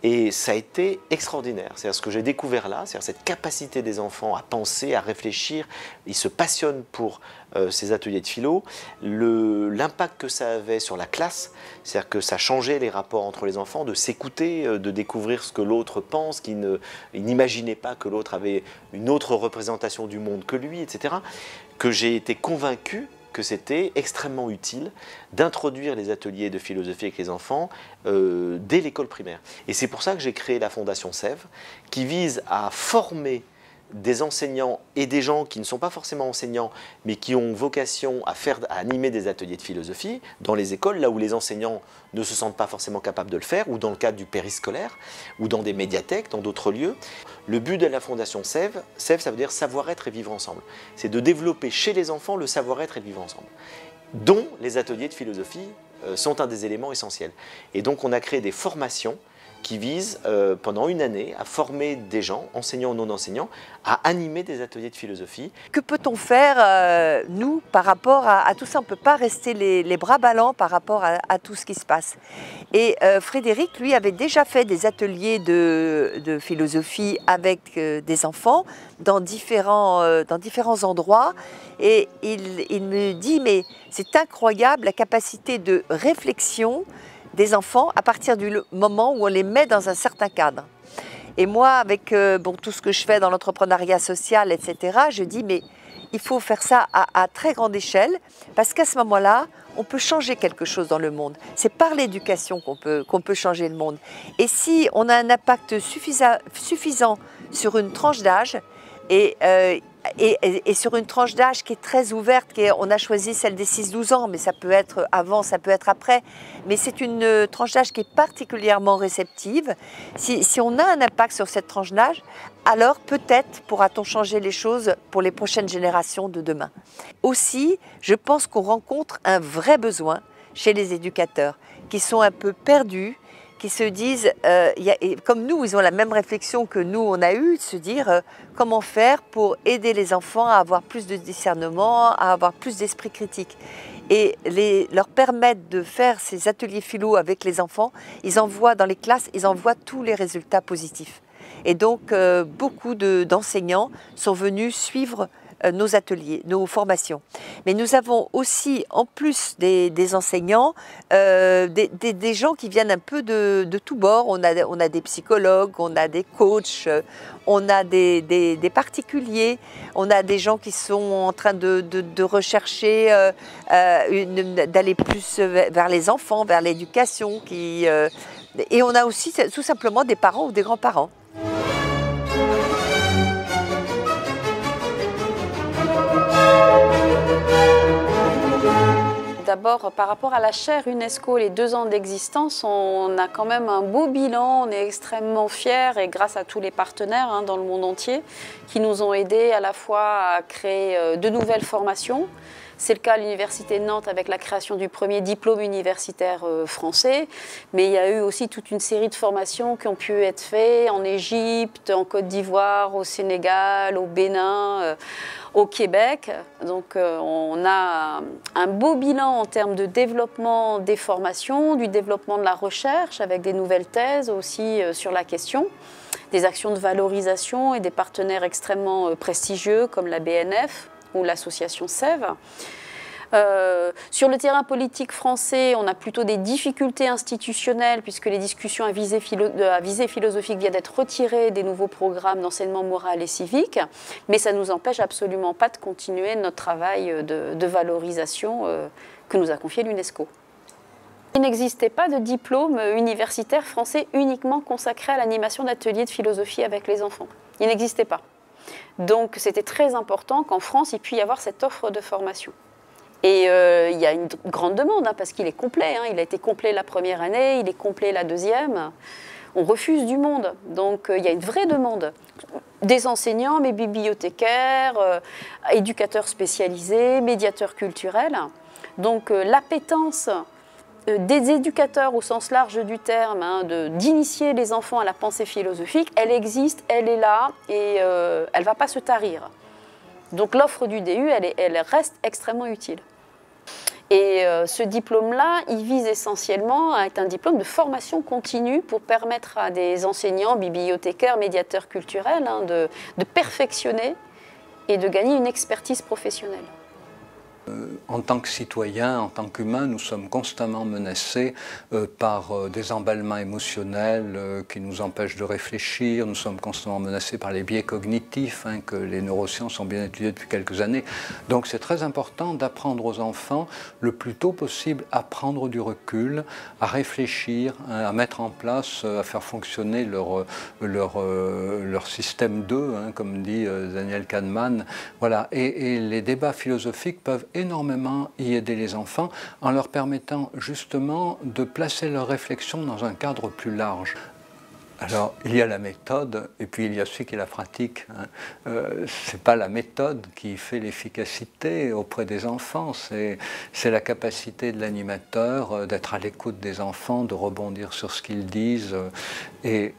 Et ça a été extraordinaire. C'est-à-dire ce que j'ai découvert là, c'est-à-dire cette capacité des enfants à penser, à réfléchir. Ils se passionnent pour ces ateliers de philo. L'impact que ça avait sur la classe, c'est-à-dire que ça changeait les rapports entre les enfants, de s'écouter, de découvrir ce que l'autre pense, qu'ils n'imaginaient pas que l'autre avait une autre représentation du monde que lui, etc. Que j'ai été convaincu que c'était extrêmement utile d'introduire les ateliers de philosophie avec les enfants dès l'école primaire. Et c'est pour ça que j'ai créé la Fondation Sève, qui vise à former des enseignants et des gens qui ne sont pas forcément enseignants, mais qui ont vocation à animer des ateliers de philosophie dans les écoles, là où les enseignants ne se sentent pas forcément capables de le faire, ou dans le cadre du périscolaire, ou dans des médiathèques, dans d'autres lieux. Le but de la Fondation Sève, ça veut dire savoir-être et vivre ensemble. C'est de développer chez les enfants le savoir-être et le vivre ensemble, dont les ateliers de philosophie sont un des éléments essentiels. Et donc on a créé des formations qui vise pendant une année à former des gens, enseignants ou non enseignants, à animer des ateliers de philosophie. Que peut-on faire, nous, par rapport à tout ça? On ne peut pas rester les bras ballants par rapport à tout ce qui se passe. Et Frédéric, lui, avait déjà fait des ateliers de philosophie avec des enfants dans différents endroits. Et il me dit, mais c'est incroyable la capacité de réflexion des enfants à partir du moment où on les met dans un certain cadre. Et moi, avec tout ce que je fais dans l'entrepreneuriat social, etc., je dis, mais il faut faire ça à très grande échelle, parce qu'à ce moment-là, on peut changer quelque chose dans le monde. C'est par l'éducation qu'on peut changer le monde. Et si on a un impact suffisant sur une tranche d'âge, et sur une tranche d'âge qui est très ouverte, on a choisi celle des 6-12 ans, mais ça peut être avant, ça peut être après, mais c'est une tranche d'âge qui est particulièrement réceptive. Si on a un impact sur cette tranche d'âge, alors peut-être pourra-t-on changer les choses pour les prochaines générations de demain. Aussi, je pense qu'on rencontre un vrai besoin chez les éducateurs qui sont un peu perdus, qui se disent, comme nous, ils ont la même réflexion que nous, on a eue, de se dire comment faire pour aider les enfants à avoir plus de discernement, à avoir plus d'esprit critique. Et leur permettre de faire ces ateliers philo avec les enfants, ils en voient dans les classes, ils en voient tous les résultats positifs. Et donc, beaucoup d'enseignants sont venus suivre nos ateliers, nos formations. Mais nous avons aussi, en plus des enseignants, des gens qui viennent un peu de tous bords. On a des psychologues, on a des coachs, on a des particuliers, on a des gens qui sont en train de rechercher, d'aller plus vers les enfants, vers l'éducation. Et on a aussi tout simplement des parents ou des grands-parents. D'abord, par rapport à la chaire UNESCO, les 2 ans d'existence, on a quand même un beau bilan, on est extrêmement fiers et grâce à tous les partenaires dans le monde entier qui nous ont aidés à la fois à créer de nouvelles formations. C'est le cas à l'Université de Nantes avec la création du premier diplôme universitaire français, mais il y a eu aussi toute une série de formations qui ont pu être faites en Égypte, en Côte d'Ivoire, au Sénégal, au Bénin, au Québec. Donc on a un beau bilan en termes de développement des formations, du développement de la recherche avec des nouvelles thèses aussi sur la question, des actions de valorisation et des partenaires extrêmement prestigieux comme la BNF ou l'association Sève. Sur le terrain politique français, on a plutôt des difficultés institutionnelles puisque les discussions à visée philosophique viennent d'être retirées des nouveaux programmes d'enseignement moral et civique, mais ça ne nous empêche absolument pas de continuer notre travail de valorisation que nous a confié l'UNESCO. Il n'existait pas de diplôme universitaire français uniquement consacré à l'animation d'ateliers de philosophie avec les enfants. Il n'existait pas. Donc c'était très important qu'en France, il puisse y avoir cette offre de formation. Et il y a une grande demande, parce qu'il est complet. Il a été complet la première année, il est complet la deuxième. On refuse du monde. Donc il y a une vraie demande. Des enseignants, mais bibliothécaires, éducateurs spécialisés, médiateurs culturels. Donc l'appétence des éducateurs au sens large du terme, d'initier les enfants à la pensée philosophique, elle existe, elle est là et elle ne va pas se tarir. Donc l'offre du DU, elle reste extrêmement utile. Et ce diplôme-là, il vise essentiellement à être un diplôme de formation continue pour permettre à des enseignants, bibliothécaires, médiateurs culturels de perfectionner et de gagner une expertise professionnelle. En tant que citoyens, en tant qu'humains, nous sommes constamment menacés par des emballements émotionnels qui nous empêchent de réfléchir. Nous sommes constamment menacés par les biais cognitifs que les neurosciences ont bien étudiés depuis quelques années. Donc c'est très important d'apprendre aux enfants le plus tôt possible à prendre du recul, à réfléchir, à mettre en place, à faire fonctionner leur système 2, comme dit Daniel Kahneman. Voilà. Et les débats philosophiques peuvent énormément y aider les enfants en leur permettant justement de placer leur réflexion dans un cadre plus large. Alors, il y a la méthode et puis il y a celui qui la pratique. Ce n'est pas la méthode qui fait l'efficacité auprès des enfants, c'est la capacité de l'animateur d'être à l'écoute des enfants, de rebondir sur ce qu'ils disent. Et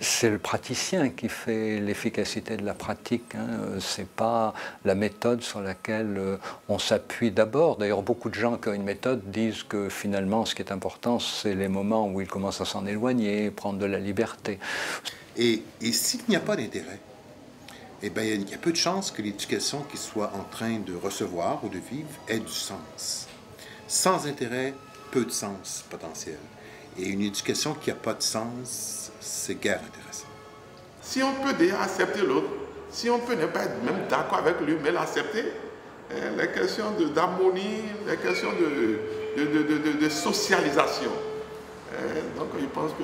c'est le praticien qui fait l'efficacité de la pratique. Ce n'est pas la méthode sur laquelle on s'appuie d'abord. D'ailleurs, beaucoup de gens qui ont une méthode disent que finalement, ce qui est important, c'est les moments où ils commencent à s'en éloigner, prendre de la liberté. Et s'il n'y a pas d'intérêt, eh bien, il y a peu de chances que l'éducation qu'ils soient en train de recevoir ou de vivre ait du sens. Sans intérêt, peu de sens potentiel. Et une éducation qui n'a pas de sens, c'est guère intéressant. Si on peut déjà accepter l'autre, si on peut ne pas être même d'accord avec lui, mais l'accepter, les questions d'harmonie, les questions de socialisation. Donc je pense que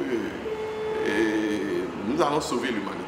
nous allons sauver l'humanité.